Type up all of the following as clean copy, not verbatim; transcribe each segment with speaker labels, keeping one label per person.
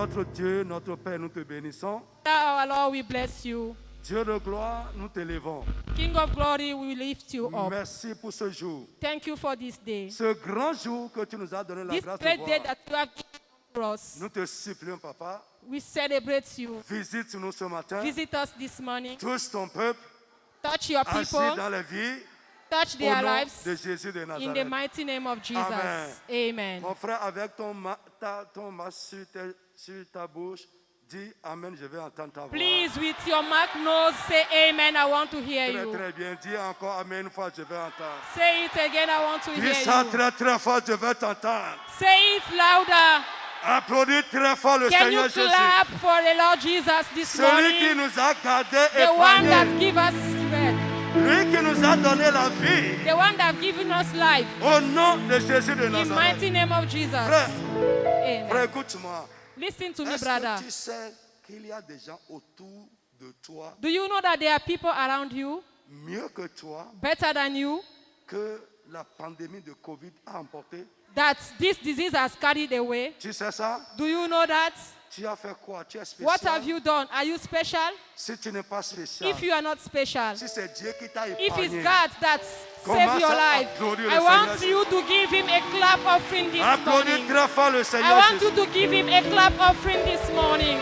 Speaker 1: notre Dieu, notre Père, nous te bénissons.
Speaker 2: Our Lord, we bless you.
Speaker 1: Dieu de gloire, nous t'élevons.
Speaker 2: King of glory, we lift you up.
Speaker 1: Merci pour ce jour.
Speaker 2: Thank you for this day.
Speaker 1: Ce grand jour que tu nous as donné la
Speaker 2: This
Speaker 1: grâce de
Speaker 2: great day
Speaker 1: voir.
Speaker 2: that you have given for us.
Speaker 1: Nous te supplions, Papa,
Speaker 2: We celebrate you.
Speaker 1: visite-nous ce matin.
Speaker 2: Visit us this morning.
Speaker 1: Touche ton peuple,
Speaker 2: Touch your
Speaker 1: assis
Speaker 2: people.
Speaker 1: dans les vies,
Speaker 2: Touch
Speaker 1: au
Speaker 2: their
Speaker 1: nom
Speaker 2: lives.
Speaker 1: de Jésus de
Speaker 2: In the
Speaker 1: Nazareth.
Speaker 2: mighty name of Jesus.
Speaker 1: Amen.
Speaker 2: Amen.
Speaker 1: Mon frère, avec ton masque sur ta bouche, dis Amen, je vais entendre ta voix.
Speaker 2: Please, with your mouth nose, say amen. I want to hear
Speaker 1: Très,
Speaker 2: you.
Speaker 1: très bien. Dis encore Amen une fois, je vais entendre.
Speaker 2: Say it again. I want to
Speaker 1: Dis
Speaker 2: hear
Speaker 1: ça
Speaker 2: you.
Speaker 1: très, très fort, je vais t'entendre.
Speaker 2: Say it louder.
Speaker 1: Applaudis très fort le
Speaker 2: Can
Speaker 1: Seigneur
Speaker 2: you
Speaker 1: Jésus.
Speaker 2: clap for the Lord Jesus this
Speaker 1: Celui qui
Speaker 2: morning?
Speaker 1: nous a gardés et
Speaker 2: The one that
Speaker 1: épargnés.
Speaker 2: give us strength.
Speaker 1: Lui qui nous a donné la vie.
Speaker 2: The one that given us life.
Speaker 1: Au nom de Jésus de
Speaker 2: In the
Speaker 1: Nazareth.
Speaker 2: mighty name of Jesus.
Speaker 1: Frère,
Speaker 2: Amen.
Speaker 1: frère, écoute-moi.
Speaker 2: Listen to me,
Speaker 1: Est-ce
Speaker 2: brother.
Speaker 1: que tu sais qu'il y a des gens autour de toi,
Speaker 2: Do you know that there are people around you
Speaker 1: mieux que toi,
Speaker 2: better than you,
Speaker 1: que la pandémie de Covid a emporté?
Speaker 2: that this disease has carried away?
Speaker 1: Tu sais ça?
Speaker 2: Do you know that?
Speaker 1: Tu as fait quoi? Tu es spécial?
Speaker 2: What have you done? Are you special?
Speaker 1: Si tu n'es pas spécial,
Speaker 2: If you are not special,
Speaker 1: si c'est Dieu qui t'a
Speaker 2: if it's
Speaker 1: épargné,
Speaker 2: God that
Speaker 1: Commence
Speaker 2: saved your
Speaker 1: à
Speaker 2: life,
Speaker 1: applaudir le
Speaker 2: I want
Speaker 1: Seigneur
Speaker 2: you to give him a clap offering this
Speaker 1: applaudis
Speaker 2: morning.
Speaker 1: très fort le
Speaker 2: I
Speaker 1: Seigneur
Speaker 2: want
Speaker 1: Jésus.
Speaker 2: you to give him a clap offering this morning.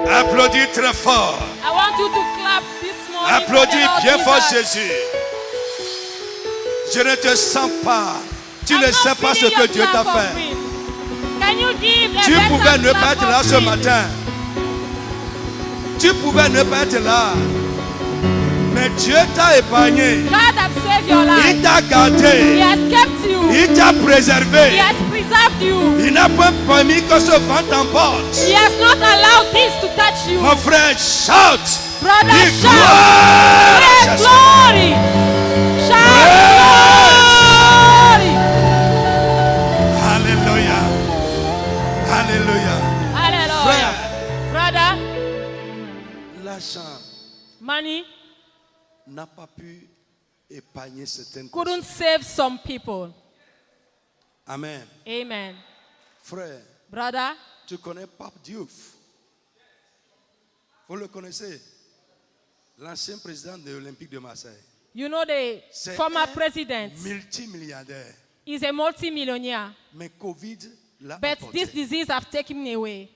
Speaker 1: Applaudis très fort.
Speaker 2: I want you to clap this morning. for the
Speaker 1: Applaudis
Speaker 2: Lord
Speaker 1: bien fort
Speaker 2: Jesus.
Speaker 1: Jésus. Je ne te sens pas. Tu
Speaker 2: I'm
Speaker 1: ne
Speaker 2: not
Speaker 1: sais pas ce
Speaker 2: feeling
Speaker 1: que
Speaker 2: your
Speaker 1: Dieu t'a
Speaker 2: clap
Speaker 1: fait.
Speaker 2: offering. Can you give a
Speaker 1: Tu
Speaker 2: better
Speaker 1: pouvais ne
Speaker 2: clap
Speaker 1: pas être là ce
Speaker 2: offering?
Speaker 1: matin. Tu pouvais ne pas être là. Mais Dieu t'a épargné.
Speaker 2: God has saved your
Speaker 1: Il
Speaker 2: life.
Speaker 1: t'a
Speaker 2: He
Speaker 1: gardé.
Speaker 2: has kept you.
Speaker 1: Il t'a
Speaker 2: He
Speaker 1: préservé.
Speaker 2: has preserved you.
Speaker 1: Il n'a pas permis que ce vent t'emporte.
Speaker 2: He has not allowed this to touch you.
Speaker 1: Mon frère, shout.
Speaker 2: Brother,
Speaker 1: Dis
Speaker 2: shout.
Speaker 1: gloire.
Speaker 2: Great glory. Shout glory.
Speaker 1: Alléluia. Alléluia.
Speaker 2: Hallelujah. Brother,
Speaker 1: L'argent
Speaker 2: money
Speaker 1: n'a pas pu épargner certaines
Speaker 2: couldn't
Speaker 1: personnes.
Speaker 2: save some people.
Speaker 1: Amen.
Speaker 2: Amen.
Speaker 1: Frère,
Speaker 2: Brother,
Speaker 1: tu connais Pape Diouf? Vous le connaissez? L'ancien président de l'Olympique de Marseille.
Speaker 2: you know the
Speaker 1: C'est
Speaker 2: former
Speaker 1: un
Speaker 2: president
Speaker 1: multimilliardaire.
Speaker 2: is a multi-millionaire.
Speaker 1: Mais Covid l'a
Speaker 2: But
Speaker 1: emporté.
Speaker 2: this disease have taken him away.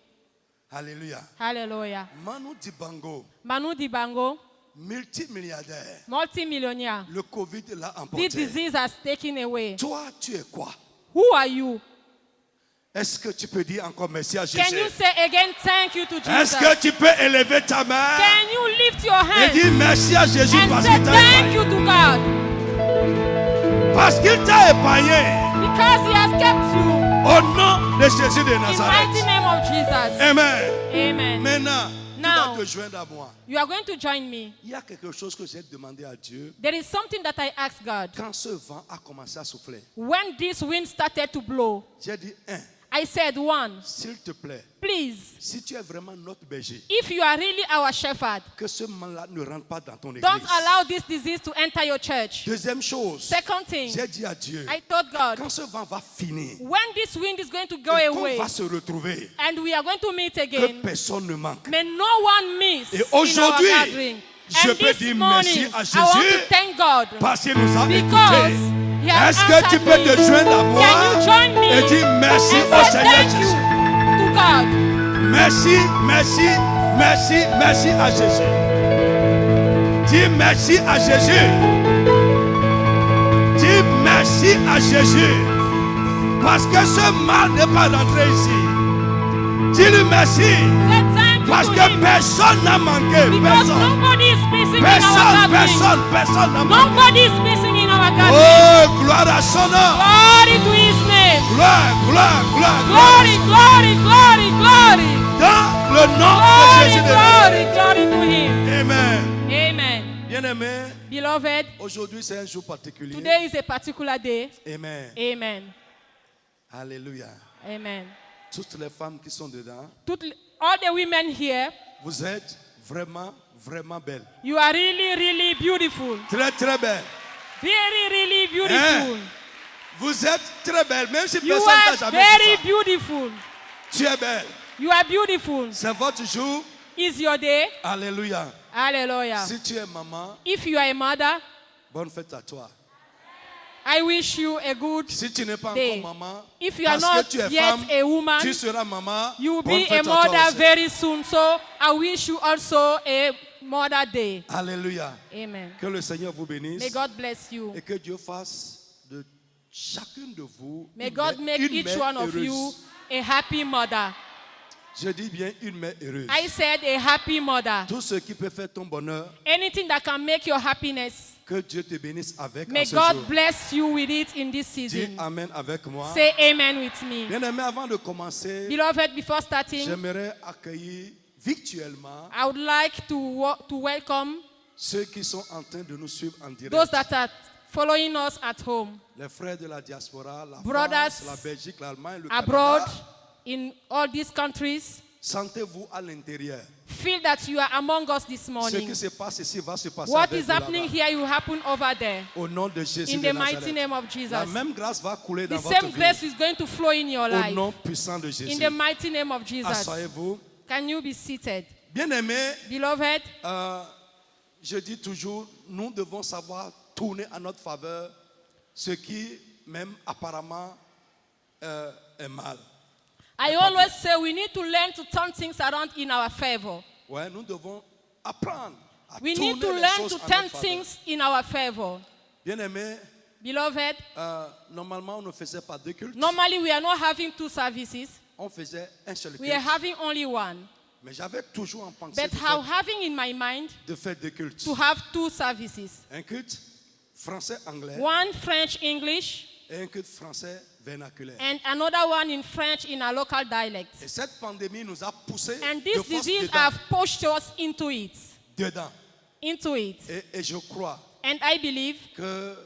Speaker 1: Alléluia.
Speaker 2: Hallelujah.
Speaker 1: Manu Dibango,
Speaker 2: Manu Dibango,
Speaker 1: multimilliardaire.
Speaker 2: multi-millionaire.
Speaker 1: Le Covid l'a emporté.
Speaker 2: This disease has taken away.
Speaker 1: Toi, tu es quoi?
Speaker 2: Who are you?
Speaker 1: Est-ce que tu peux dire encore merci à
Speaker 2: Can you
Speaker 1: Jésus?
Speaker 2: say again thank you to
Speaker 1: Est-ce
Speaker 2: Jesus?
Speaker 1: que tu peux élever ta main
Speaker 2: Can you lift your
Speaker 1: et
Speaker 2: hands
Speaker 1: dire merci à Jésus
Speaker 2: and
Speaker 1: parce
Speaker 2: say
Speaker 1: qu'il t'a
Speaker 2: thank
Speaker 1: épargné?
Speaker 2: you to God?
Speaker 1: Parce qu'il t'a épargné.
Speaker 2: Because He has kept you.
Speaker 1: Au nom de Jésus de
Speaker 2: In the mighty
Speaker 1: Nazareth.
Speaker 2: name of Jesus.
Speaker 1: Amen.
Speaker 2: Amen.
Speaker 1: Maintenant,
Speaker 2: Now.
Speaker 1: tu vas te joindre à moi.
Speaker 2: You are going to join me.
Speaker 1: Il y a quelque chose que j'ai demandé à Dieu
Speaker 2: There is something that I asked God.
Speaker 1: quand ce vent a commencé à souffler.
Speaker 2: When this wind started to blow,
Speaker 1: J'ai dit,
Speaker 2: I said, one,
Speaker 1: s'il te plaît,
Speaker 2: please,
Speaker 1: si tu es vraiment notre berger,
Speaker 2: if you are really our shepherd,
Speaker 1: que ce mal-là ne rentre pas dans ton église.
Speaker 2: don't allow this disease to enter your church.
Speaker 1: Deuxième chose,
Speaker 2: Second thing,
Speaker 1: j'ai dit à Dieu,
Speaker 2: I told God,
Speaker 1: quand ce vent va finir,
Speaker 2: when this wind is going to go
Speaker 1: et
Speaker 2: away
Speaker 1: qu'on va se retrouver,
Speaker 2: and we are going to meet
Speaker 1: que
Speaker 2: again,
Speaker 1: personne ne manque.
Speaker 2: may no one miss
Speaker 1: Et
Speaker 2: in our
Speaker 1: aujourd'hui,
Speaker 2: gathering.
Speaker 1: je
Speaker 2: And
Speaker 1: peux
Speaker 2: this
Speaker 1: dire
Speaker 2: morning,
Speaker 1: merci à
Speaker 2: I want to
Speaker 1: Jésus
Speaker 2: thank God
Speaker 1: parce qu'il nous a
Speaker 2: because
Speaker 1: écoutés.
Speaker 2: He has
Speaker 1: Est-ce que tu
Speaker 2: answered
Speaker 1: peux
Speaker 2: me.
Speaker 1: te joindre à moi
Speaker 2: Can you join me
Speaker 1: et dire merci
Speaker 2: and
Speaker 1: au
Speaker 2: say
Speaker 1: Seigneur
Speaker 2: thank you
Speaker 1: Jésus?
Speaker 2: to God?
Speaker 1: Merci, merci, merci, merci à Jésus. Dis merci à Jésus. Dis merci à Jésus. Parce que ce mal n'est pas rentré ici. Dis-lui merci.
Speaker 2: Say thank you
Speaker 1: Parce
Speaker 2: to
Speaker 1: que
Speaker 2: Him.
Speaker 1: personne n'a manqué.
Speaker 2: Because
Speaker 1: Personne.
Speaker 2: nobody is missing in our gathering.
Speaker 1: Personne n'a manqué.
Speaker 2: Nobody is missing in our gathering.
Speaker 1: Oh, gloire à son nom.
Speaker 2: Glory to His name.
Speaker 1: Gloire, gloire, gloire, gloire.
Speaker 2: Glory, glory, glory, glory.
Speaker 1: Dans le nom de
Speaker 2: Glory,
Speaker 1: Jésus de
Speaker 2: glory, glory to Him.
Speaker 1: Amen.
Speaker 2: Amen.
Speaker 1: Bien-aimé,
Speaker 2: Beloved,
Speaker 1: aujourd'hui c'est un jour particulier.
Speaker 2: today is a particular day.
Speaker 1: Amen.
Speaker 2: Amen.
Speaker 1: Alléluia.
Speaker 2: Amen.
Speaker 1: Toutes les femmes qui sont dedans,
Speaker 2: All the women here,
Speaker 1: vous êtes vraiment, vraiment belles.
Speaker 2: you are really, really beautiful.
Speaker 1: Très, très belles.
Speaker 2: Very, really beautiful.
Speaker 1: Vous êtes très belle, même si
Speaker 2: You
Speaker 1: personne ne t'a
Speaker 2: are
Speaker 1: jamais
Speaker 2: very
Speaker 1: dit ça.
Speaker 2: beautiful.
Speaker 1: Tu es belle.
Speaker 2: You are beautiful.
Speaker 1: C'est votre jour.
Speaker 2: Is your day.
Speaker 1: Alléluia.
Speaker 2: Hallelujah.
Speaker 1: Si tu es maman,
Speaker 2: If you are a mother,
Speaker 1: bonne fête à toi.
Speaker 2: I wish you a good
Speaker 1: Si tu n'es pas
Speaker 2: day.
Speaker 1: encore maman,
Speaker 2: If you are
Speaker 1: parce
Speaker 2: not
Speaker 1: que tu es
Speaker 2: yet
Speaker 1: femme,
Speaker 2: a woman,
Speaker 1: tu seras maman.
Speaker 2: you will
Speaker 1: Bonne
Speaker 2: be
Speaker 1: fête
Speaker 2: a
Speaker 1: à toi
Speaker 2: mother
Speaker 1: aussi.
Speaker 2: very soon. So I wish you also a mother day.
Speaker 1: Alléluia.
Speaker 2: Amen.
Speaker 1: Que le Seigneur vous
Speaker 2: May
Speaker 1: bénisse
Speaker 2: God bless you.
Speaker 1: et que Dieu fasse de chacune de vous
Speaker 2: May
Speaker 1: une
Speaker 2: God
Speaker 1: mère-
Speaker 2: make
Speaker 1: une
Speaker 2: each
Speaker 1: mère
Speaker 2: one of
Speaker 1: heureuse.
Speaker 2: you a happy mother.
Speaker 1: Je dis bien une mère heureuse.
Speaker 2: I said a happy mother.
Speaker 1: Tout ce qui peut faire ton bonheur,
Speaker 2: Anything that can make your happiness,
Speaker 1: que Dieu te bénisse avec
Speaker 2: may
Speaker 1: en ce
Speaker 2: God
Speaker 1: jour.
Speaker 2: bless you with it in this
Speaker 1: Dis
Speaker 2: season.
Speaker 1: Amen avec moi.
Speaker 2: Say amen with me.
Speaker 1: Bien-aimé, avant de commencer,
Speaker 2: Beloved, before starting,
Speaker 1: j'aimerais accueillir virtuellement
Speaker 2: I would like to welcome
Speaker 1: ceux qui sont en train de nous suivre en direct.
Speaker 2: those that are following us at home,
Speaker 1: Les frères de la diaspora, la
Speaker 2: Brothers
Speaker 1: France, la Belgique, l'Allemagne, le
Speaker 2: abroad,
Speaker 1: Canada.
Speaker 2: in all these countries.
Speaker 1: Sentez-vous à l'intérieur.
Speaker 2: Feel that you are among us this
Speaker 1: Ce
Speaker 2: morning.
Speaker 1: qui se passe ici va se passer
Speaker 2: What
Speaker 1: avec
Speaker 2: is
Speaker 1: vous
Speaker 2: happening
Speaker 1: là-bas.
Speaker 2: here will happen over there.
Speaker 1: Au nom de Jésus
Speaker 2: In
Speaker 1: de
Speaker 2: the mighty
Speaker 1: Nazareth.
Speaker 2: name of
Speaker 1: La
Speaker 2: Jesus.
Speaker 1: même grâce va couler dans
Speaker 2: The
Speaker 1: votre
Speaker 2: same
Speaker 1: vie.
Speaker 2: grace is going to flow in your
Speaker 1: Au
Speaker 2: life.
Speaker 1: nom puissant de Jésus.
Speaker 2: In the mighty name of Jesus.
Speaker 1: Asseyez-vous.
Speaker 2: Can you be seated?
Speaker 1: Bien-aimés,
Speaker 2: Beloved,
Speaker 1: je dis toujours, nous devons savoir tourner à notre faveur ce qui, même apparemment, est mal.
Speaker 2: I always say we need to learn to turn things around in our favor.
Speaker 1: Ouais, nous devons apprendre à
Speaker 2: We
Speaker 1: tourner
Speaker 2: need to
Speaker 1: les
Speaker 2: learn
Speaker 1: choses
Speaker 2: to
Speaker 1: en
Speaker 2: turn
Speaker 1: notre faveur.
Speaker 2: things in our favor.
Speaker 1: Bien-aimés,
Speaker 2: Beloved,
Speaker 1: normalement, on ne faisait pas deux cultes.
Speaker 2: normally we are not having two services.
Speaker 1: On faisait un seul
Speaker 2: We are
Speaker 1: culte.
Speaker 2: having only one.
Speaker 1: Mais j'avais toujours en pensée
Speaker 2: But
Speaker 1: de
Speaker 2: how
Speaker 1: faire,
Speaker 2: having in my mind
Speaker 1: de faire deux cultes.
Speaker 2: to have two services.
Speaker 1: Un culte français-anglais
Speaker 2: One French English
Speaker 1: et un culte français vernaculaire.
Speaker 2: and another one in French in a local dialect.
Speaker 1: Et cette pandémie nous a poussés
Speaker 2: And
Speaker 1: de
Speaker 2: this
Speaker 1: force
Speaker 2: disease
Speaker 1: dedans.
Speaker 2: have pushed us into it.
Speaker 1: dedans.
Speaker 2: Into it.
Speaker 1: Et je crois
Speaker 2: And I believe
Speaker 1: que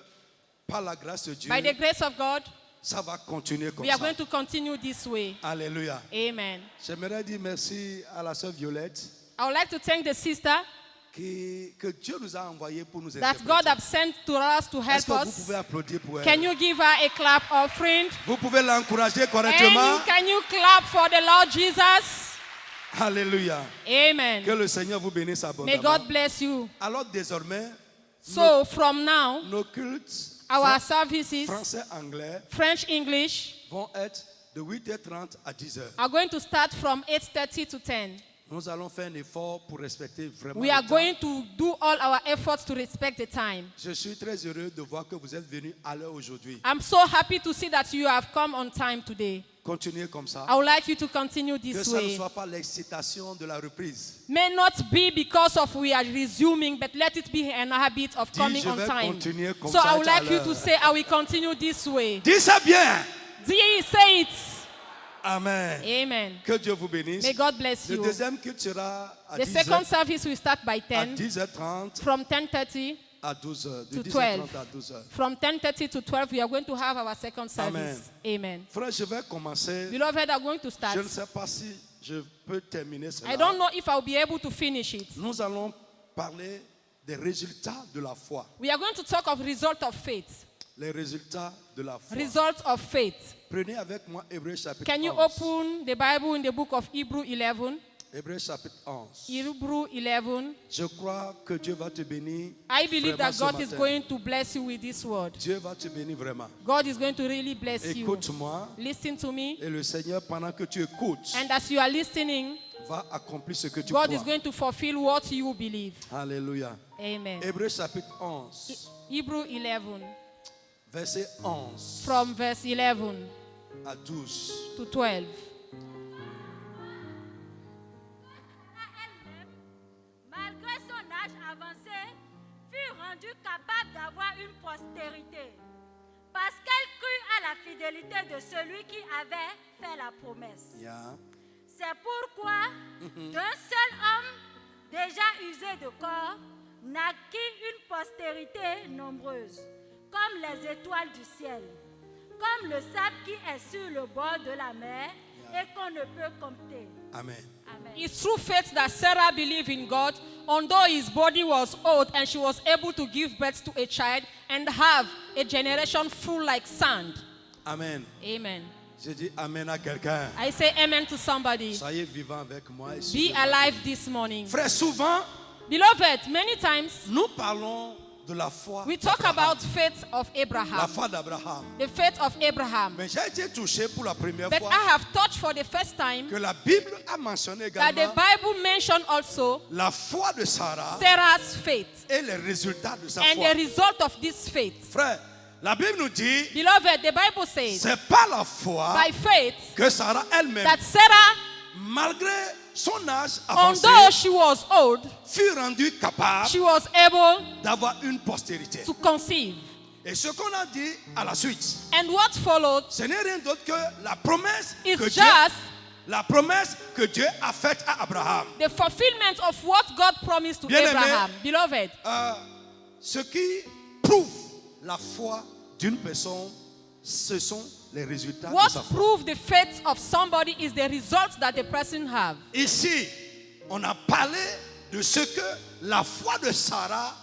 Speaker 1: par la grâce de Dieu,
Speaker 2: by the grace of God,
Speaker 1: ça va continuer comme
Speaker 2: we are
Speaker 1: ça.
Speaker 2: going to continue this way.
Speaker 1: Alléluia.
Speaker 2: Amen.
Speaker 1: J'aimerais dire merci à la sœur Violette
Speaker 2: I would like to thank the sister
Speaker 1: que Dieu nous a envoyé pour nous
Speaker 2: that God
Speaker 1: interpréter.
Speaker 2: has sent to us to
Speaker 1: Est-ce
Speaker 2: help
Speaker 1: que vous
Speaker 2: us.
Speaker 1: pouvez applaudir pour elle?
Speaker 2: Can you give her a clap offering?
Speaker 1: Vous pouvez l'encourager correctement.
Speaker 2: And can you clap for the Lord Jesus?
Speaker 1: Alléluia.
Speaker 2: Amen.
Speaker 1: Que le Seigneur vous bénisse
Speaker 2: May
Speaker 1: abondamment.
Speaker 2: God bless you.
Speaker 1: Alors désormais,
Speaker 2: So from now,
Speaker 1: nos cultes
Speaker 2: our services,
Speaker 1: français-anglais
Speaker 2: French English,
Speaker 1: vont être de 8h30 à 10h.
Speaker 2: are going to start from 8:30 to 10.
Speaker 1: Nous allons faire un effort pour respecter vraiment
Speaker 2: We
Speaker 1: le
Speaker 2: are
Speaker 1: temps.
Speaker 2: going to do all our efforts to respect the time.
Speaker 1: Je suis très heureux de voir que vous êtes venus à l'heure aujourd'hui.
Speaker 2: I'm so happy to see that you have come on time today.
Speaker 1: Continuez comme ça.
Speaker 2: I would like you to continue
Speaker 1: Que
Speaker 2: this
Speaker 1: ça ne
Speaker 2: way.
Speaker 1: soit pas l'excitation de la reprise.
Speaker 2: May not be because of we are resuming, but let it be an habit of
Speaker 1: Dis,
Speaker 2: coming
Speaker 1: je
Speaker 2: on
Speaker 1: vais
Speaker 2: time.
Speaker 1: continuer comme
Speaker 2: So
Speaker 1: ça,
Speaker 2: I would
Speaker 1: être à
Speaker 2: like you to
Speaker 1: l'heure.
Speaker 2: say, I will continue this way.
Speaker 1: Dis ça bien.
Speaker 2: Say it.
Speaker 1: Amen.
Speaker 2: Amen.
Speaker 1: Que Dieu vous bénisse.
Speaker 2: May God bless
Speaker 1: Le
Speaker 2: you.
Speaker 1: deuxième culte sera à
Speaker 2: The
Speaker 1: 10h,
Speaker 2: second service will start by
Speaker 1: à
Speaker 2: 10,
Speaker 1: 10h30
Speaker 2: from 10:30
Speaker 1: à 12h. De
Speaker 2: to
Speaker 1: 10h30
Speaker 2: 12.
Speaker 1: à 12h.
Speaker 2: From 10:30 to 12, we are going to have our second service. Amen.
Speaker 1: Frère, je vais commencer.
Speaker 2: Beloved, are going to start.
Speaker 1: Je ne sais pas si je peux terminer cela.
Speaker 2: I don't know if I'll be able to finish it.
Speaker 1: Nous allons parler des résultats de la foi.
Speaker 2: We are going to talk of result of faith.
Speaker 1: Les résultats de la foi.
Speaker 2: Result of faith.
Speaker 1: Prenez avec moi Hébreux chapitre
Speaker 2: Can you
Speaker 1: 11.
Speaker 2: open the Bible in the book of Hebrew 11?
Speaker 1: Hébreux chapitre 11.
Speaker 2: Hebrew 11.
Speaker 1: Je crois que Dieu va te bénir.
Speaker 2: I believe
Speaker 1: vraiment
Speaker 2: that
Speaker 1: ce
Speaker 2: God is
Speaker 1: matin.
Speaker 2: going to bless you with this word.
Speaker 1: Dieu va te bénir vraiment.
Speaker 2: God is going to really bless you.
Speaker 1: Écoute-moi.
Speaker 2: Listen to me.
Speaker 1: Et le Seigneur, pendant que tu écoutes,
Speaker 2: And as you are listening,
Speaker 1: va accomplir ce que tu
Speaker 2: God is
Speaker 1: crois.
Speaker 2: going to fulfill what you believe.
Speaker 1: Alléluia.
Speaker 2: Amen.
Speaker 1: Hébreux chapitre 11,
Speaker 2: Hebrew 11,
Speaker 1: verset 11
Speaker 2: from verse 11
Speaker 1: à 12.
Speaker 2: to 12.
Speaker 3: Elle-même, malgré son âge avancé, fut rendue capable d'avoir une postérité, parce qu'elle crut à la fidélité de celui qui avait fait la promesse.
Speaker 1: Yeah.
Speaker 3: C'est pourquoi, d'un seul homme déjà usé de corps, naquit une postérité nombreuse, comme les étoiles du ciel, comme le sable qui est sur le bord de la mer et qu'on ne peut compter.
Speaker 1: Amen.
Speaker 3: Amen.
Speaker 2: It's through faith that Sarah believed in God, although his body was old, and she was able to give birth to a child and have a generation full like sand.
Speaker 1: Amen.
Speaker 2: Amen.
Speaker 1: Je dis Amen à quelqu'un.
Speaker 2: I say amen to somebody.
Speaker 1: Soyez vivant avec moi. Et
Speaker 2: Be
Speaker 1: suivez-moi.
Speaker 2: alive this morning.
Speaker 1: Frère, souvent,
Speaker 2: Beloved, many times
Speaker 1: nous parlons de la foi
Speaker 2: we talk
Speaker 1: d'Abraham.
Speaker 2: about faith of
Speaker 1: La
Speaker 2: Abraham.
Speaker 1: foi d'Abraham.
Speaker 2: The faith of Abraham.
Speaker 1: Mais j'ai été touché pour la première
Speaker 2: But
Speaker 1: fois
Speaker 2: I have touched for the first time
Speaker 1: que la Bible a mentionné
Speaker 2: that the
Speaker 1: également
Speaker 2: Bible mentioned also
Speaker 1: la foi de Sarah
Speaker 2: Sarah's faith
Speaker 1: et les résultats de sa
Speaker 2: and
Speaker 1: foi.
Speaker 2: the result of this faith.
Speaker 1: Frère, la Bible nous dit,
Speaker 2: Beloved, the Bible says
Speaker 1: c'est pas la foi
Speaker 2: by faith
Speaker 1: que Sarah elle-même,
Speaker 2: that Sarah,
Speaker 1: malgré son âge avancé,
Speaker 2: although she was old,
Speaker 1: fut rendue capable
Speaker 2: she was able
Speaker 1: d'avoir une postérité.
Speaker 2: to conceive.
Speaker 1: Et ce qu'on a dit à la suite,
Speaker 2: And what followed
Speaker 1: ce n'est rien d'autre que la promesse
Speaker 2: is
Speaker 1: que
Speaker 2: just
Speaker 1: Dieu a faite à Abraham.
Speaker 2: the fulfillment of what God promised to
Speaker 1: Bien-aimé.
Speaker 2: Abraham. Beloved,
Speaker 1: Ce qui prouve la foi d'une personne, ce sont les résultats de
Speaker 2: what
Speaker 1: sa foi.
Speaker 2: proved the faith of somebody is the results that the person have.
Speaker 1: Ici, on a parlé de ce que la foi de Sarah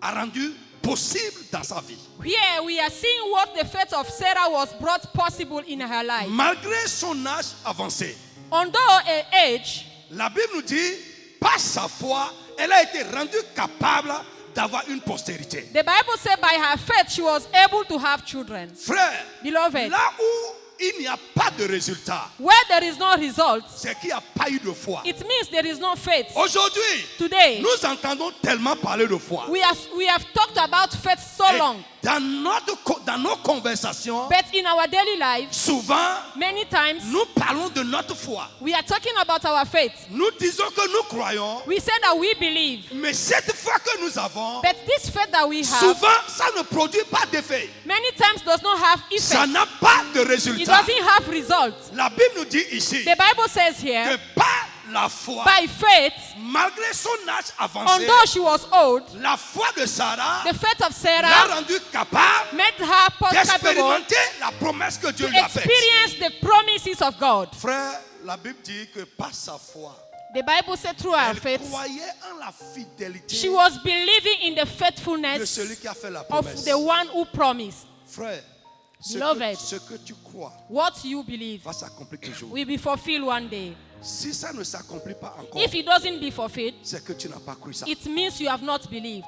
Speaker 1: a rendu possible dans sa vie.
Speaker 2: Here we are seeing what the faith of Sarah was brought possible in her life.
Speaker 1: Malgré son âge avancé,
Speaker 2: Although her age,
Speaker 1: la Bible nous dit, par sa foi, elle a été rendue capable d'avoir une postérité.
Speaker 2: the Bible said by her faith she was able to have children.
Speaker 1: Frère,
Speaker 2: Beloved,
Speaker 1: là où il n'y a pas de résultat,
Speaker 2: where there is no result,
Speaker 1: c'est qu'il n'y a pas eu de foi.
Speaker 2: it means there is no faith.
Speaker 1: Aujourd'hui,
Speaker 2: Today,
Speaker 1: nous entendons tellement parler de foi.
Speaker 2: we have talked about faith so
Speaker 1: Et
Speaker 2: long,
Speaker 1: dans nos conversations,
Speaker 2: but in our daily lives,
Speaker 1: souvent,
Speaker 2: many times
Speaker 1: nous parlons de notre foi.
Speaker 2: we are talking about our faith.
Speaker 1: Nous disons que nous croyons,
Speaker 2: We say that we believe,
Speaker 1: mais cette foi que nous avons,
Speaker 2: but this faith that we have
Speaker 1: souvent, ça ne produit pas d'effet.
Speaker 2: many times does not have
Speaker 1: Ça
Speaker 2: effect.
Speaker 1: n'a pas de
Speaker 2: It
Speaker 1: résultat.
Speaker 2: doesn't have results.
Speaker 1: La Bible nous dit ici
Speaker 2: The Bible says
Speaker 1: que
Speaker 2: here,
Speaker 1: par la foi,
Speaker 2: by faith,
Speaker 1: malgré son âge avancé,
Speaker 2: although she was old,
Speaker 1: la foi de Sarah
Speaker 2: the faith of
Speaker 1: l'a
Speaker 2: Sarah
Speaker 1: rendue capable
Speaker 2: made her capable
Speaker 1: d'expérimenter la promesse que Dieu
Speaker 2: to
Speaker 1: lui a faite.
Speaker 2: experience the promises of God.
Speaker 1: Frère, la Bible dit que par sa foi,
Speaker 2: The Bible said through her
Speaker 1: elle
Speaker 2: faith,
Speaker 1: croyait en la fidélité
Speaker 2: she was believing in the
Speaker 1: de
Speaker 2: faithfulness
Speaker 1: celui qui a fait la
Speaker 2: of
Speaker 1: promesse.
Speaker 2: the one who promised.
Speaker 1: Frère,
Speaker 2: Beloved,
Speaker 1: ce que tu crois
Speaker 2: what you believe
Speaker 1: va s'accomplir toujours.
Speaker 2: will be fulfilled one day.
Speaker 1: Si ça ne s'accomplit pas encore,
Speaker 2: If it doesn't be fulfilled,
Speaker 1: c'est que tu n'as pas cru ça.
Speaker 2: it means you have not believed.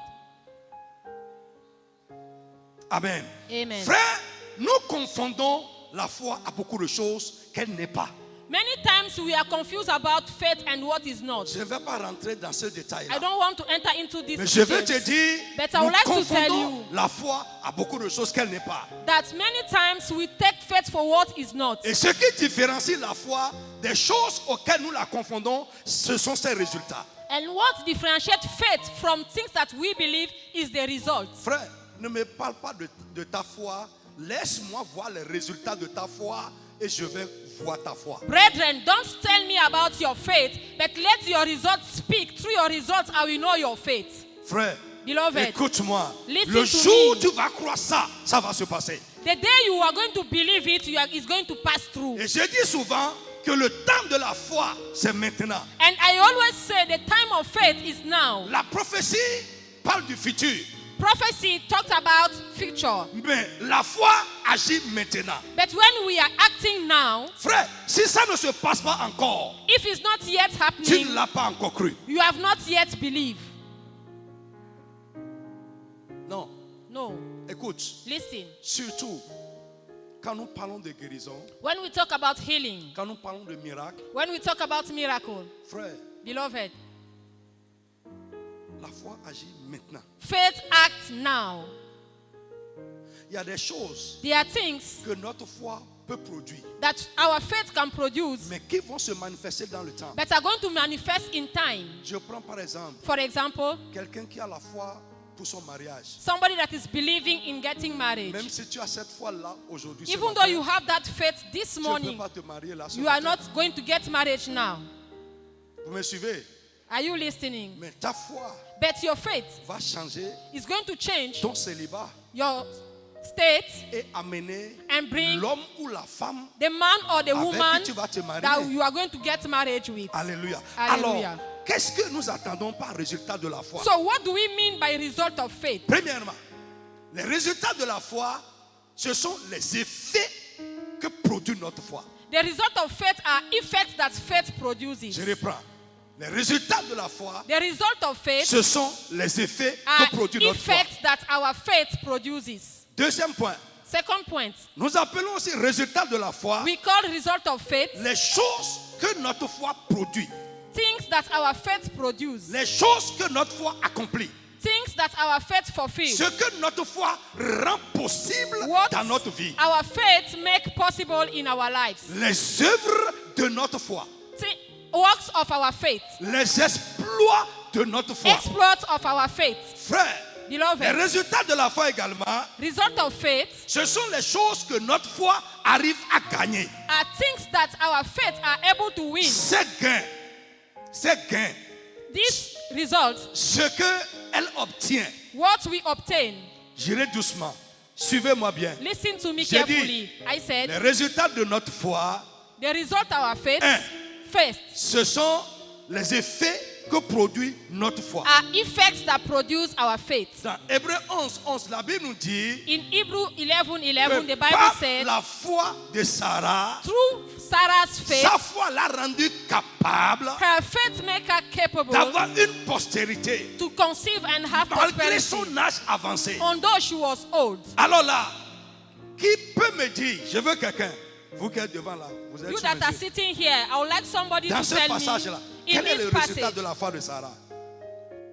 Speaker 1: Amen.
Speaker 2: Amen.
Speaker 1: Frère, nous confondons la foi à beaucoup de choses qu'elle n'est pas.
Speaker 2: Many times we are confused about faith and what is not.
Speaker 1: Je ne vais pas rentrer dans ce
Speaker 2: I
Speaker 1: détail-là.
Speaker 2: don't want to enter into this
Speaker 1: Mais je vais te
Speaker 2: details,
Speaker 1: dire,
Speaker 2: but I
Speaker 1: nous
Speaker 2: would like to tell
Speaker 1: confondons
Speaker 2: you
Speaker 1: la foi à beaucoup de choses qu'elle n'est pas.
Speaker 2: that many times we take faith for what is not.
Speaker 1: Et ce qui différencie la foi des choses auxquelles nous la confondons, ce sont ses résultats.
Speaker 2: And what differentiates faith from things that we believe is the result.
Speaker 1: Frère, ne me parle pas de ta foi. Laisse-moi voir les résultats de ta foi et je vais voir ta foi.
Speaker 2: Brethren, don't tell me about your faith, but let your results speak. Through your results, I will know your faith.
Speaker 1: Frère,
Speaker 2: Beloved,
Speaker 1: écoute-moi.
Speaker 2: listen
Speaker 1: Le
Speaker 2: to
Speaker 1: jour où
Speaker 2: me.
Speaker 1: tu vas croire ça, ça va se passer.
Speaker 2: The day you are going to believe it, it's going to pass through.
Speaker 1: Et je dis souvent que le temps de la foi, c'est maintenant.
Speaker 2: And I always say the time of faith is now.
Speaker 1: La prophétie parle du futur,
Speaker 2: Prophecy talked about future.
Speaker 1: mais la foi agit maintenant.
Speaker 2: But when we are acting now,
Speaker 1: Frère, si ça ne se passe pas encore,
Speaker 2: if it's not yet
Speaker 1: tu
Speaker 2: happening,
Speaker 1: ne l'as pas encore cru.
Speaker 2: you have not yet believed.
Speaker 1: Non,
Speaker 2: No.
Speaker 1: écoute,
Speaker 2: Listen.
Speaker 1: surtout quand nous parlons de guérison,
Speaker 2: When we talk about healing,
Speaker 1: quand nous parlons de miracle,
Speaker 2: when we talk about miracle,
Speaker 1: frère,
Speaker 2: beloved,
Speaker 1: la foi agit maintenant.
Speaker 2: faith acts now.
Speaker 1: Il y a des choses
Speaker 2: There are things
Speaker 1: que notre foi peut produire,
Speaker 2: that our faith can produce,
Speaker 1: mais qui vont se manifester dans le temps.
Speaker 2: but are going to manifest in time.
Speaker 1: Je prends par exemple
Speaker 2: For example,
Speaker 1: quelqu'un qui a la foi pour son mariage.
Speaker 2: somebody that is believing in getting married.
Speaker 1: Même si tu as cette foi-là aujourd'hui, ce
Speaker 2: Even
Speaker 1: matin,
Speaker 2: though you have that faith this
Speaker 1: tu ne peux
Speaker 2: morning,
Speaker 1: pas te marier là ce
Speaker 2: you are
Speaker 1: matin.
Speaker 2: not going to get married now.
Speaker 1: Vous me suivez?
Speaker 2: Are you listening?
Speaker 1: Mais ta foi
Speaker 2: But your faith
Speaker 1: va changer
Speaker 2: is going to change
Speaker 1: ton célibat
Speaker 2: your state
Speaker 1: et amener
Speaker 2: and bring
Speaker 1: l'homme ou la femme
Speaker 2: the man or the
Speaker 1: avec
Speaker 2: woman
Speaker 1: qui tu vas te marier.
Speaker 2: that you are going to get married with.
Speaker 1: Alléluia.
Speaker 2: Alléluia.
Speaker 1: Alors, qu'est-ce que nous attendons par résultat de la foi?
Speaker 2: So what do we mean by result of faith?
Speaker 1: Premièrement, les résultats de la foi, ce sont les effets que produit notre foi.
Speaker 2: The result of faith are effects that faith produces.
Speaker 1: Je reprends. Les résultats de la foi,
Speaker 2: The result of faith
Speaker 1: ce sont les effets
Speaker 2: are
Speaker 1: que produit notre foi.
Speaker 2: effects that our faith produces.
Speaker 1: Deuxième point.
Speaker 2: Second point,
Speaker 1: Nous appelons aussi résultat de la foi
Speaker 2: we call result of faith
Speaker 1: les choses que notre foi produit.
Speaker 2: things that our faith produce,
Speaker 1: Les choses que notre foi accomplit.
Speaker 2: things that our faith fulfills.
Speaker 1: Ce que notre foi rend possible
Speaker 2: What
Speaker 1: dans notre vie.
Speaker 2: our faith make possible in our lives.
Speaker 1: Les œuvres de notre foi.
Speaker 2: Works of our faith.
Speaker 1: Les exploits de notre foi.
Speaker 2: Exploits of our faith.
Speaker 1: Frère, les
Speaker 2: Beloved,
Speaker 1: résultats de la foi également,
Speaker 2: result of faith
Speaker 1: ce sont les choses que notre foi arrive à gagner.
Speaker 2: are things that our faith are able to win.
Speaker 1: Ces gains,
Speaker 2: These results,
Speaker 1: ce qu'elle obtient.
Speaker 2: what we obtain.
Speaker 1: J'irai doucement. Suivez-moi bien.
Speaker 2: Listen to me
Speaker 1: J'ai dit,
Speaker 2: carefully. I said,
Speaker 1: les résultats de notre foi,
Speaker 2: the result of our faith,
Speaker 1: Un.
Speaker 2: first,
Speaker 1: ce sont les effets que produit notre foi.
Speaker 2: are effects that produce our faith.
Speaker 1: Dans Hébreux 11, la Bible nous dit
Speaker 2: In Hebrew 11:11, the
Speaker 1: que
Speaker 2: Bible
Speaker 1: par
Speaker 2: said,
Speaker 1: la foi de Sarah,
Speaker 2: through Sarah's faith,
Speaker 1: sa foi l'a rendue capable
Speaker 2: her faith make her capable
Speaker 1: d'avoir une postérité
Speaker 2: to conceive and have
Speaker 1: malgré
Speaker 2: prosperity,
Speaker 1: son âge avancé.
Speaker 2: although she was old.
Speaker 1: Alors là, qui peut me dire, je veux quelqu'un, vous qui êtes devant là, vous êtes
Speaker 2: You
Speaker 1: sous
Speaker 2: that
Speaker 1: mes
Speaker 2: are
Speaker 1: yeux.
Speaker 2: sitting here, I would like somebody
Speaker 1: Dans
Speaker 2: to
Speaker 1: ce
Speaker 2: tell
Speaker 1: passage-là,
Speaker 2: me, in
Speaker 1: quel est le
Speaker 2: this
Speaker 1: résultat
Speaker 2: passage,
Speaker 1: de la foi de Sarah?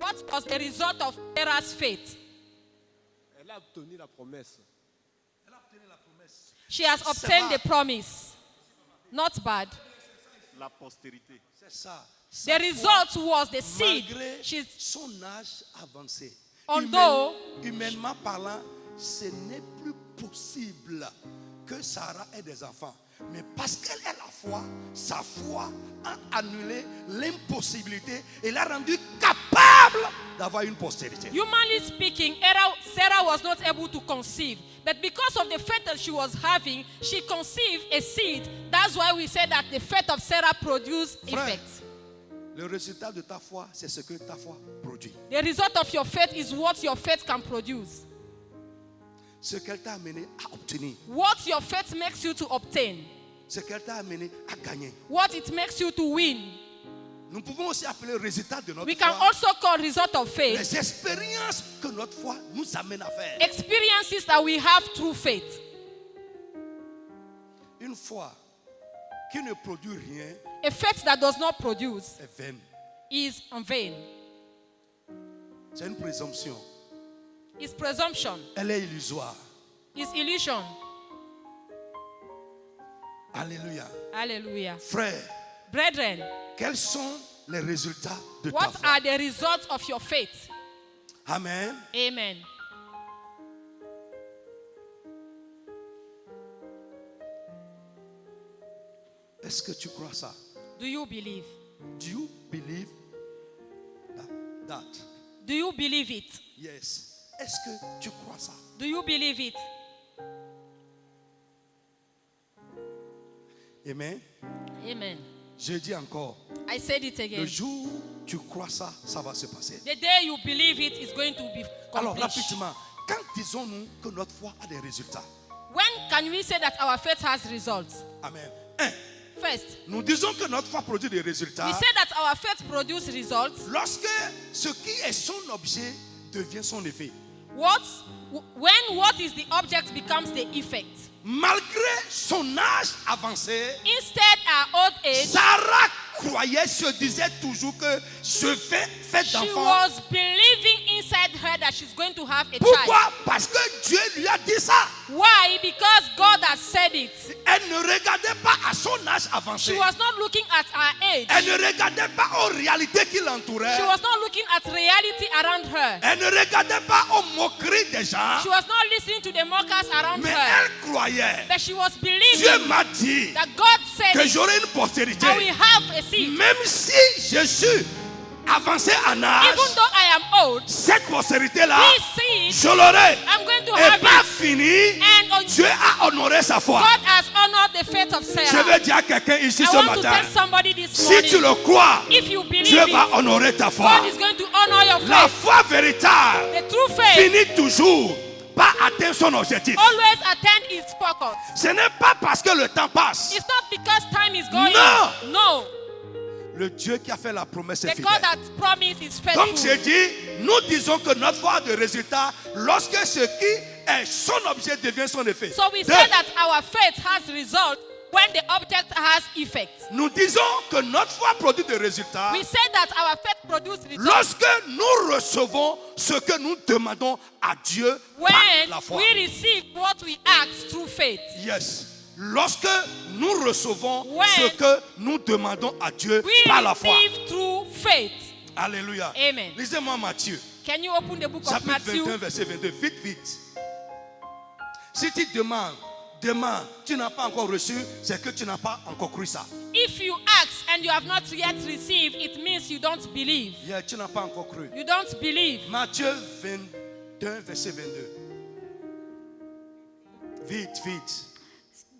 Speaker 2: what was the result of Sarah's faith?
Speaker 4: Elle a obtenu la promesse.
Speaker 2: She has obtained the promise. Not bad.
Speaker 4: La postérité.
Speaker 1: C'est ça.
Speaker 2: The result was the seed.
Speaker 1: Malgré
Speaker 2: She's,
Speaker 1: son âge avancé,
Speaker 2: Although-
Speaker 1: humainement parlant, ce n'est plus possible que Sarah ait des enfants. Mais parce qu'elle a la foi, sa foi a annulé l'impossibilité et l'a rendue capable d'avoir une postérité.
Speaker 2: humanly speaking, Sarah was not able to conceive. But because of the faith that she was having, she conceived a seed. That's why we say that the faith of Sarah produced
Speaker 1: Frère,
Speaker 2: effect.
Speaker 1: le résultat de ta foi, c'est ce que ta foi produit.
Speaker 2: The result of your faith is what your faith can produce.
Speaker 1: Ce qu'elle t'a amené à obtenir.
Speaker 2: What your faith makes you to obtain.
Speaker 1: Ce qu'elle t'a amené à gagner.
Speaker 2: What it makes you to win.
Speaker 1: Nous pouvons aussi appeler le résultat de notre
Speaker 2: We can
Speaker 1: foi
Speaker 2: also call result of faith
Speaker 1: les expériences que notre foi nous amène à faire.
Speaker 2: experiences that we have through faith.
Speaker 1: Une foi qui ne produit rien
Speaker 2: A faith that does not produce
Speaker 1: est vaine.
Speaker 2: is in vain.
Speaker 1: C'est une présomption.
Speaker 2: It's presumption.
Speaker 1: Elle est illusoire.
Speaker 2: It's illusion.
Speaker 1: Alléluia.
Speaker 2: Hallelujah.
Speaker 1: Frère,
Speaker 2: Brethren,
Speaker 1: quels sont les résultats de ta
Speaker 2: what
Speaker 1: foi?
Speaker 2: are the results of your faith?
Speaker 1: Amen.
Speaker 2: Amen.
Speaker 1: Est-ce que tu crois ça?
Speaker 2: Do you believe?
Speaker 1: Do you believe that?
Speaker 2: Do you believe it?
Speaker 1: Yes. Est-ce que tu crois ça?
Speaker 2: Do you believe it?
Speaker 1: Amen.
Speaker 2: Amen.
Speaker 1: Je dis encore,
Speaker 2: I said it
Speaker 1: le
Speaker 2: again.
Speaker 1: jour où tu crois ça, ça va se passer.
Speaker 2: The day you believe it is going to be
Speaker 1: Alors
Speaker 2: accomplished.
Speaker 1: rapidement, quand disons-nous que notre foi a des résultats?
Speaker 2: When can we say that our faith has results?
Speaker 1: Amen. Un,
Speaker 2: First,
Speaker 1: nous disons que notre foi produit des
Speaker 2: we
Speaker 1: résultats
Speaker 2: say that our faith produces results
Speaker 1: lorsque ce qui est son objet devient son effet.
Speaker 2: when what is the object becomes the effect.
Speaker 1: Malgré son âge avancé,
Speaker 2: Instead, our old age,
Speaker 1: Sarah croyait, se disait toujours que je vais faire
Speaker 2: she
Speaker 1: d'enfant.
Speaker 2: was believing inside her that she's going to have a child.
Speaker 1: Pourquoi? Parce que Dieu lui a dit ça.
Speaker 2: Why? Because God has said it.
Speaker 1: Elle ne regardait pas à son âge
Speaker 2: She
Speaker 1: avancé.
Speaker 2: was not looking at her age.
Speaker 1: Elle ne regardait pas aux réalités qui l'entouraient.
Speaker 2: She was not looking at reality around her.
Speaker 1: Elle ne regardait pas aux moqueries des gens.
Speaker 2: She was not listening to the mockers around
Speaker 1: Mais
Speaker 2: her.
Speaker 1: elle croyait.
Speaker 2: But she was
Speaker 1: Dieu
Speaker 2: believing
Speaker 1: m'a dit
Speaker 2: that God said
Speaker 1: que
Speaker 2: it.
Speaker 1: j'aurai une postérité.
Speaker 2: I will have a seed.
Speaker 1: Même si je suis avancé en âge,
Speaker 2: Even though I am old,
Speaker 1: cette postérité-là,
Speaker 2: this seed,
Speaker 1: je l'aurai.
Speaker 2: I'm going to
Speaker 1: Et
Speaker 2: have
Speaker 1: pas
Speaker 2: it.
Speaker 1: fini,
Speaker 2: And
Speaker 1: Dieu a honoré sa foi.
Speaker 2: God has honored the faith of
Speaker 1: Je
Speaker 2: Sarah.
Speaker 1: veux dire à quelqu'un ici
Speaker 2: I
Speaker 1: ce
Speaker 2: want to
Speaker 1: matin,
Speaker 2: tell somebody this
Speaker 1: si
Speaker 2: morning,
Speaker 1: tu le crois,
Speaker 2: if you believe
Speaker 1: Dieu va
Speaker 2: it,
Speaker 1: honorer ta foi.
Speaker 2: God is going to honor your
Speaker 1: La
Speaker 2: faith.
Speaker 1: foi véritable
Speaker 2: The true faith
Speaker 1: finit toujours pas atteindre son objectif.
Speaker 2: always attend its focus.
Speaker 1: Ce n'est pas parce que le temps passe.
Speaker 2: It's not because time is going.
Speaker 1: No.
Speaker 2: No.
Speaker 1: Le Dieu qui a fait la promesse est
Speaker 2: The God
Speaker 1: fidèle.
Speaker 2: that promised is faithful.
Speaker 1: Donc j'ai dit, nous disons que notre foi a de résultats lorsque ce qui est son objet devient son effet.
Speaker 2: So we
Speaker 1: Deux,
Speaker 2: say that our faith has result when the object has effect.
Speaker 1: nous disons que notre foi produit des résultats
Speaker 2: We say that our faith produces results
Speaker 1: lorsque nous recevons ce que nous demandons à Dieu par
Speaker 2: when
Speaker 1: la foi.
Speaker 2: we receive what we ask through faith.
Speaker 1: Yes. Lorsque nous recevons
Speaker 2: When
Speaker 1: ce que nous demandons à Dieu
Speaker 2: We
Speaker 1: par la foi.
Speaker 2: receive through faith.
Speaker 1: Alléluia.
Speaker 2: Amen.
Speaker 1: Lisez-moi Matthieu,
Speaker 2: Can you open the book of
Speaker 1: chapitre
Speaker 2: Matthew?
Speaker 1: 21, verset 22. Vite, vite. Si tu demandes, tu n'as pas encore reçu, c'est que tu n'as pas encore cru ça.
Speaker 2: If you ask and you have not yet received, it means you don't believe.
Speaker 1: Yeah, tu n'as pas encore cru.
Speaker 2: You don't believe.
Speaker 1: Matthieu 21, verset 22. Vite, vite.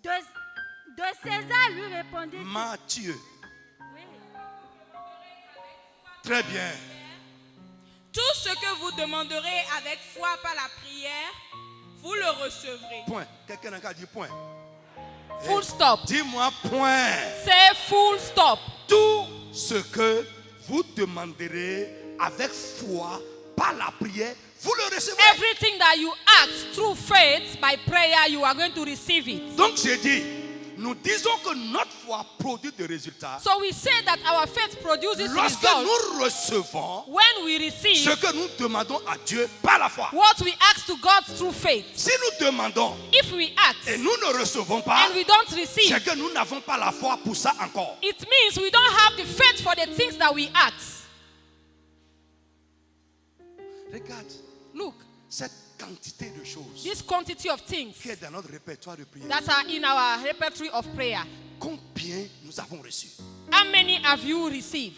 Speaker 3: De César lui répondit.
Speaker 1: Matthieu.
Speaker 3: Oui.
Speaker 1: Très bien.
Speaker 5: Tout ce que vous demanderez avec foi par la prière, vous le recevrez.
Speaker 1: Point. Quelqu'un n'a qu'à dire point.
Speaker 2: Full stop.
Speaker 1: Dis-moi point.
Speaker 2: Say full stop.
Speaker 1: Tout ce que vous demanderez avec foi par la prière, vous le recevrez.
Speaker 2: Everything that you ask through faith by prayer, you are going to receive it.
Speaker 1: Donc j'ai dit, nous disons que notre foi produit des résultats
Speaker 2: So we say that our faith produces
Speaker 1: lorsque
Speaker 2: results
Speaker 1: nous recevons
Speaker 2: when we
Speaker 1: ce
Speaker 2: receive
Speaker 1: que nous demandons à Dieu par la foi.
Speaker 2: what we ask to God through faith.
Speaker 1: Si nous demandons
Speaker 2: If we ask
Speaker 1: et nous ne recevons pas,
Speaker 2: and we don't
Speaker 1: c'est
Speaker 2: receive,
Speaker 1: que nous n'avons pas la foi pour ça encore.
Speaker 2: it means we don't have the faith for the things that we ask.
Speaker 1: Regarde
Speaker 2: Look,
Speaker 1: cette quantité de choses
Speaker 2: this quantity of things
Speaker 1: qui est dans notre répertoire de prière.
Speaker 2: that are in our repertory of prayer.
Speaker 1: Combien nous avons reçu?
Speaker 2: How many have you received?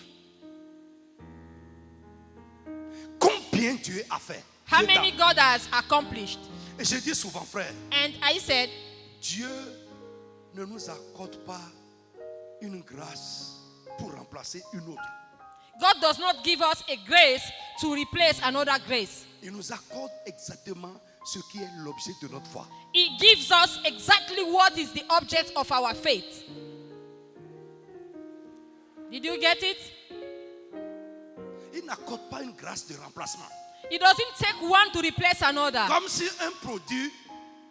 Speaker 1: Combien Dieu a fait?
Speaker 2: How
Speaker 1: dedans?
Speaker 2: many God has accomplished?
Speaker 1: Et je dis souvent, frère,
Speaker 2: And I said,
Speaker 1: Dieu ne nous accorde pas une grâce pour remplacer une autre.
Speaker 2: God does not give us a grace to replace another grace.
Speaker 1: Il nous accorde exactement ce qui est l'objet de notre foi.
Speaker 2: He gives us exactly what is the object of our faith. Did you get it?
Speaker 1: Il n'accorde pas une grâce de remplacement.
Speaker 2: He doesn't take one to replace another.
Speaker 1: Comme si un produit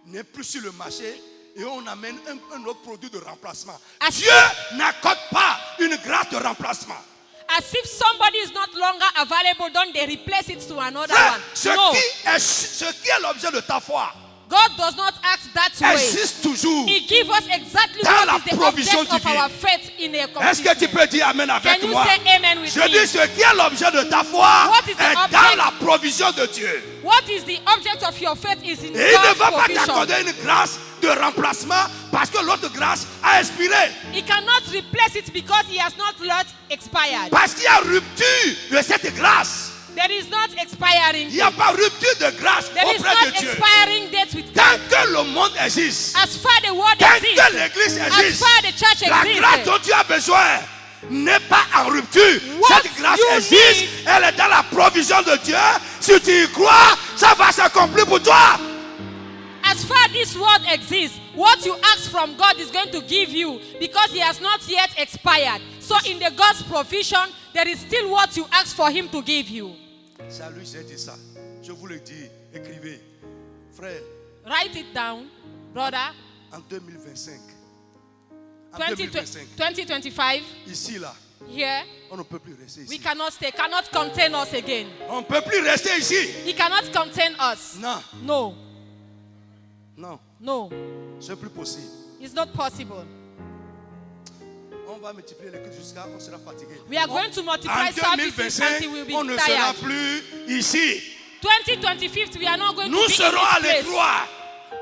Speaker 1: n'est plus sur le marché et on amène un autre produit de remplacement.
Speaker 2: As
Speaker 1: Dieu n'accorde pas une grâce de remplacement.
Speaker 2: As if somebody is not longer available, don't they replace it to another
Speaker 1: Frère,
Speaker 2: one?
Speaker 1: ce
Speaker 2: No.
Speaker 1: qui est l'objet de ta foi
Speaker 2: God does not act that way.
Speaker 1: existe toujours.
Speaker 2: He gives us exactly
Speaker 1: Dans la
Speaker 2: what is the
Speaker 1: provision
Speaker 2: object of
Speaker 1: divine.
Speaker 2: our faith in a
Speaker 1: Est-ce que tu
Speaker 2: completion.
Speaker 1: peux dire Amen avec
Speaker 2: Can you
Speaker 1: moi?
Speaker 2: say amen with
Speaker 1: Je
Speaker 2: me?
Speaker 1: dis ce qui est l'objet de ta foi
Speaker 2: What is the
Speaker 1: est dans
Speaker 2: object?
Speaker 1: la provision de Dieu.
Speaker 2: What is the object of your faith is in
Speaker 1: Et il ne
Speaker 2: God's
Speaker 1: va pas
Speaker 2: provision.
Speaker 1: t'accorder une grâce de remplacement parce que l'autre grâce a expiré.
Speaker 2: He cannot replace it because he has not yet expired.
Speaker 1: Parce qu'il y a rupture de cette grâce.
Speaker 2: There is not expiring.
Speaker 1: Il n'y a pas rupture de grâce
Speaker 2: There is
Speaker 1: auprès
Speaker 2: not
Speaker 1: de Dieu.
Speaker 2: expiring date with
Speaker 1: Tant
Speaker 2: God.
Speaker 1: que le monde existe,
Speaker 2: As far the world
Speaker 1: tant
Speaker 2: exists,
Speaker 1: que l'église
Speaker 2: as
Speaker 1: existe,
Speaker 2: far the church
Speaker 1: la grâce
Speaker 2: exists,
Speaker 1: dont tu as besoin n'est pas en rupture.
Speaker 2: What
Speaker 1: Cette grâce
Speaker 2: you
Speaker 1: existe,
Speaker 2: need-
Speaker 1: elle est dans la provision de Dieu. Si tu y crois, ça va s'accomplir pour toi.
Speaker 2: as far this world exists, what you ask from God is going to give you because he has not yet expired. So in the God's provision, there is still what you ask for him to give you.
Speaker 1: C'est à lui que j'ai dit ça. Je vous le dis, écrivez. Frère,
Speaker 2: Write it down, brother.
Speaker 1: en 2025, en
Speaker 2: 20,
Speaker 1: 2025,
Speaker 2: 2025,
Speaker 1: ici là,
Speaker 2: here,
Speaker 1: on ne peut plus rester
Speaker 2: we
Speaker 1: ici.
Speaker 2: cannot stay, cannot contain us again.
Speaker 1: On ne peut plus rester ici.
Speaker 2: He cannot contain us.
Speaker 1: Non,
Speaker 2: No,
Speaker 1: non,
Speaker 2: no,
Speaker 1: c'est plus possible.
Speaker 2: it's not possible.
Speaker 1: On va multiplier les cultes jusqu'à on sera fatigué.
Speaker 2: We are going to multiply
Speaker 1: En
Speaker 2: services
Speaker 1: 2025,
Speaker 2: until we will
Speaker 1: on
Speaker 2: be
Speaker 1: ne sera
Speaker 2: tired.
Speaker 1: plus ici.
Speaker 2: 2025, we are not going
Speaker 1: Nous
Speaker 2: to be
Speaker 1: serons à
Speaker 2: in this place.
Speaker 1: l'étroit.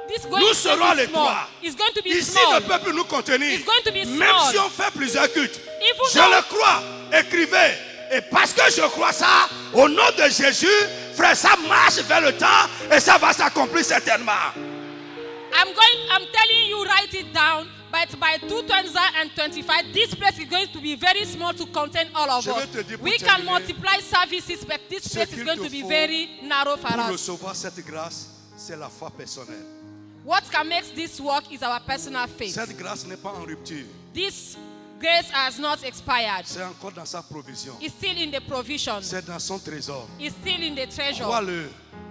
Speaker 2: This going
Speaker 1: Nous
Speaker 2: to
Speaker 1: serons
Speaker 2: be
Speaker 1: les
Speaker 2: small.
Speaker 1: trois.
Speaker 2: It's going to be
Speaker 1: Ici
Speaker 2: small.
Speaker 1: ne peut plus nous contenir.
Speaker 2: It's going to be
Speaker 1: Même
Speaker 2: small.
Speaker 1: si on fait plusieurs cultes.
Speaker 2: Even
Speaker 1: Je
Speaker 2: though-
Speaker 1: le crois. Écrivez. Et parce que je crois ça, au nom de Jésus, frère, ça marche vers le temps et ça va s'accomplir certainement.
Speaker 2: I'm telling you, write it down. But by 2025, this place is going to be very small to contain all of
Speaker 1: Je
Speaker 2: us.
Speaker 1: vais te dire pour
Speaker 2: We can
Speaker 1: terminer,
Speaker 2: multiply services, but this
Speaker 1: ce
Speaker 2: place is
Speaker 1: qu'il
Speaker 2: going
Speaker 1: te
Speaker 2: to be
Speaker 1: faut
Speaker 2: very narrow for
Speaker 1: Pour
Speaker 2: us.
Speaker 1: recevoir cette grâce, c'est la foi personnelle.
Speaker 2: What can make this work is our personal faith.
Speaker 1: Cette grâce n'est pas en rupture.
Speaker 2: This grace has not expired.
Speaker 1: C'est encore dans sa provision.
Speaker 2: It's still in the provision.
Speaker 1: C'est dans son trésor.
Speaker 2: It's still in the treasure.
Speaker 1: Crois-le.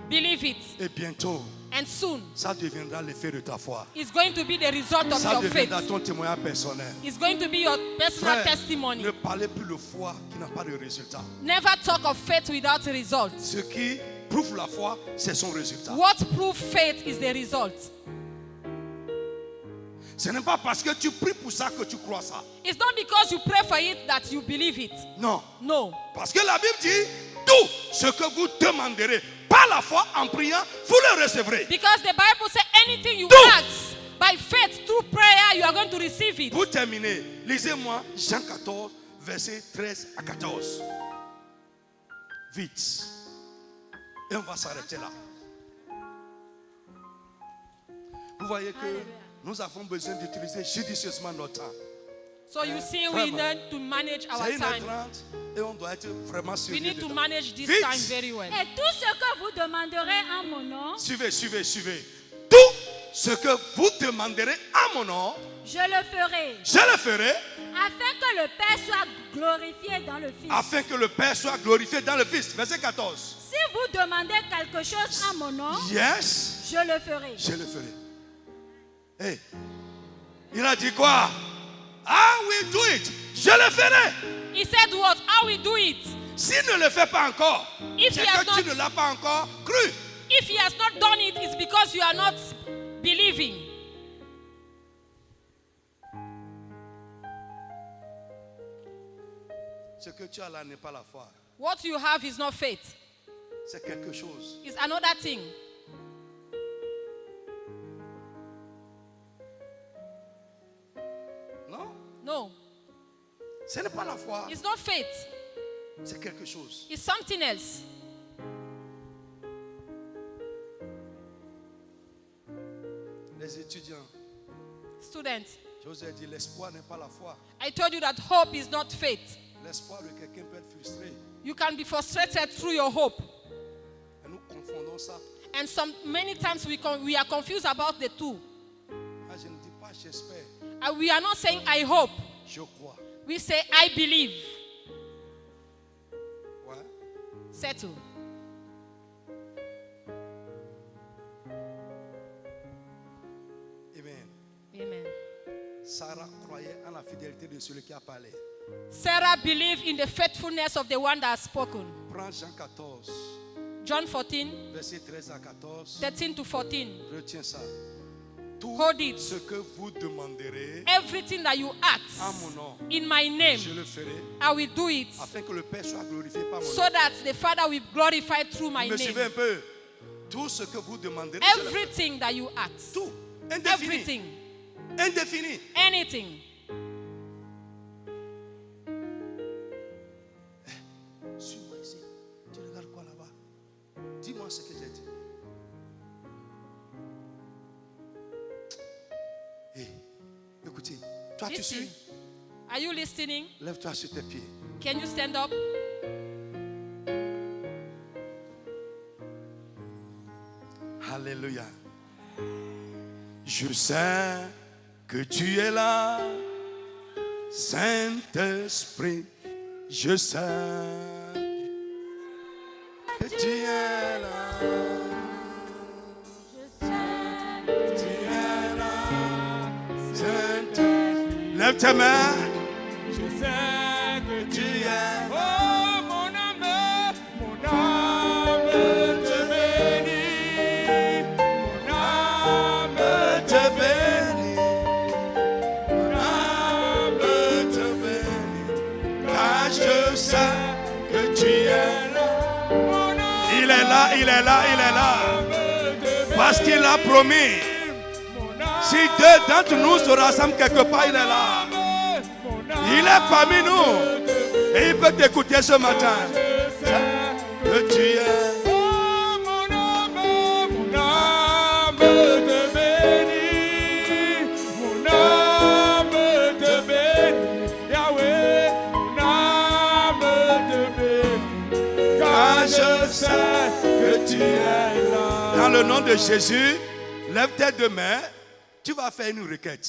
Speaker 2: Believe it.
Speaker 1: Et bientôt,
Speaker 2: And soon,
Speaker 1: ça deviendra l'effet de ta foi.
Speaker 2: it's going to be the result of
Speaker 1: Ça
Speaker 2: your faith.
Speaker 1: deviendra ton témoignage personnel.
Speaker 2: It's going to be your personal
Speaker 1: Frère,
Speaker 2: testimony.
Speaker 1: ne parlez plus de foi qui n'a pas de résultat.
Speaker 2: Never talk of faith without a result.
Speaker 1: Ce qui prouve la foi, c'est son résultat.
Speaker 2: What proves faith is the result.
Speaker 1: Ce n'est pas parce que tu pries pour ça que tu crois ça.
Speaker 2: It's not because you pray for it that you believe it.
Speaker 1: Non.
Speaker 2: No.
Speaker 1: Parce que la Bible dit, tout ce que vous demanderez par la foi en priant, vous le recevrez.
Speaker 2: Because the Bible says anything you
Speaker 1: Do.
Speaker 2: ask by faith through prayer, you are going to receive it.
Speaker 1: Pour terminer, lisez-moi Jean 14, versets 13 à 14. Vite. Et on va s'arrêter là. Vous voyez que nous avons besoin d'utiliser judicieusement notre temps.
Speaker 2: So you see, we
Speaker 1: Vraiment.
Speaker 2: need to manage our
Speaker 1: C'est
Speaker 2: time.
Speaker 1: 1h30 et on doit être vraiment
Speaker 2: We
Speaker 1: sérieux
Speaker 2: need to
Speaker 1: dedans.
Speaker 2: manage this
Speaker 1: Vite.
Speaker 2: time very well.
Speaker 3: Et tout ce que vous demanderez en mon nom,
Speaker 1: Suivez. Tout ce que vous demanderez à mon nom,
Speaker 3: je le ferai,
Speaker 1: je le ferai
Speaker 3: afin que le Père soit glorifié dans le Fils.
Speaker 1: afin que le Père soit glorifié dans le Fils. Verset 14.
Speaker 3: Si vous demandez quelque chose en mon nom,
Speaker 1: Yes,
Speaker 3: je le ferai.
Speaker 1: je le ferai. Hey, il a dit quoi? I will do it. Je le ferai.
Speaker 2: He said what? How we do it?
Speaker 1: S'il ne le fait pas encore,
Speaker 2: If
Speaker 1: c'est
Speaker 2: he has
Speaker 1: que tu
Speaker 2: not-
Speaker 1: ne l'as pas encore cru.
Speaker 2: If he has not done it, it's because you are not believing.
Speaker 1: Ce que tu as là n'est pas la foi.
Speaker 2: What you have is not faith.
Speaker 1: C'est quelque chose.
Speaker 2: It's another thing.
Speaker 1: Non,
Speaker 2: No,
Speaker 1: ce n'est pas la foi.
Speaker 2: it's not faith.
Speaker 1: C'est quelque chose.
Speaker 2: It's something else.
Speaker 1: Les étudiants,
Speaker 2: Students,
Speaker 1: je vous ai dit, l'espoir n'est pas la foi.
Speaker 2: I told you that hope is not faith.
Speaker 1: L'espoir de quelqu'un peut être frustré.
Speaker 2: You can be frustrated through your hope.
Speaker 1: Et nous confondons ça.
Speaker 2: And many times we are confused about the two.
Speaker 1: Ah, je ne dis pas j'espère,
Speaker 2: And we are not saying I hope.
Speaker 1: je crois.
Speaker 2: We say I believe.
Speaker 1: Ouais.
Speaker 2: Settle.
Speaker 1: Amen.
Speaker 2: Amen.
Speaker 1: Sarah croyait en la fidélité de celui qui a parlé.
Speaker 2: Sarah believed in the faithfulness of the one that has spoken.
Speaker 1: Prends Jean 14,
Speaker 2: John 14,
Speaker 1: verset 13 à 14.
Speaker 2: 13 to 14.
Speaker 1: Retiens ça. Tout
Speaker 2: Hold it.
Speaker 1: ce que vous demanderez
Speaker 2: Everything that you
Speaker 1: en
Speaker 2: ask
Speaker 1: mon nom,
Speaker 2: in my name,
Speaker 1: je le ferai
Speaker 2: I will do it
Speaker 1: afin que le Père soit glorifié par mon
Speaker 2: so
Speaker 1: nom.
Speaker 2: that the Father will glorify through my
Speaker 1: Vous me suivez un
Speaker 2: name.
Speaker 1: peu? Tout ce que vous demanderez, je le ferai.
Speaker 2: Everything that you ask.
Speaker 1: Tout. Indéfini.
Speaker 2: Everything.
Speaker 1: Indéfini.
Speaker 2: Anything.
Speaker 1: Suis-moi ici. Tu regardes quoi là-bas? Dis-moi ce que j'ai dit. Hey, écoutez, toi tu
Speaker 2: Listen.
Speaker 1: suis?
Speaker 2: Are you listening?
Speaker 1: Lève-toi sur tes pieds.
Speaker 2: Can you stand up?
Speaker 1: Alléluia. Je sais que tu es là, Saint-Esprit. Je sais que tu es là. Tu es là, Saint-Esprit. Lève tes mains.
Speaker 4: Je sais que
Speaker 1: Tu es là.
Speaker 4: oh mon âme te bénit. Mon âme
Speaker 1: Te bénis. Mon âme te bénit. Car je sais que tu es là.
Speaker 4: mon âme
Speaker 1: Il est là, il est là, il est là.
Speaker 4: te bénit.
Speaker 1: Parce qu'il a promis.
Speaker 4: Mon âme,
Speaker 1: Si deux d'entre nous se rassemblent quelque part, il est là.
Speaker 4: mon âme,
Speaker 1: Il est parmi nous. Et il peut t'écouter ce matin.
Speaker 4: je sais
Speaker 1: Que tu es.
Speaker 4: oh mon âme te bénit. Mon âme te bénit. Yahweh, mon âme te bénit. Car je sais que tu es là.
Speaker 1: Dans le nom de Jésus, lève tes deux mains. Tu vas faire une requête.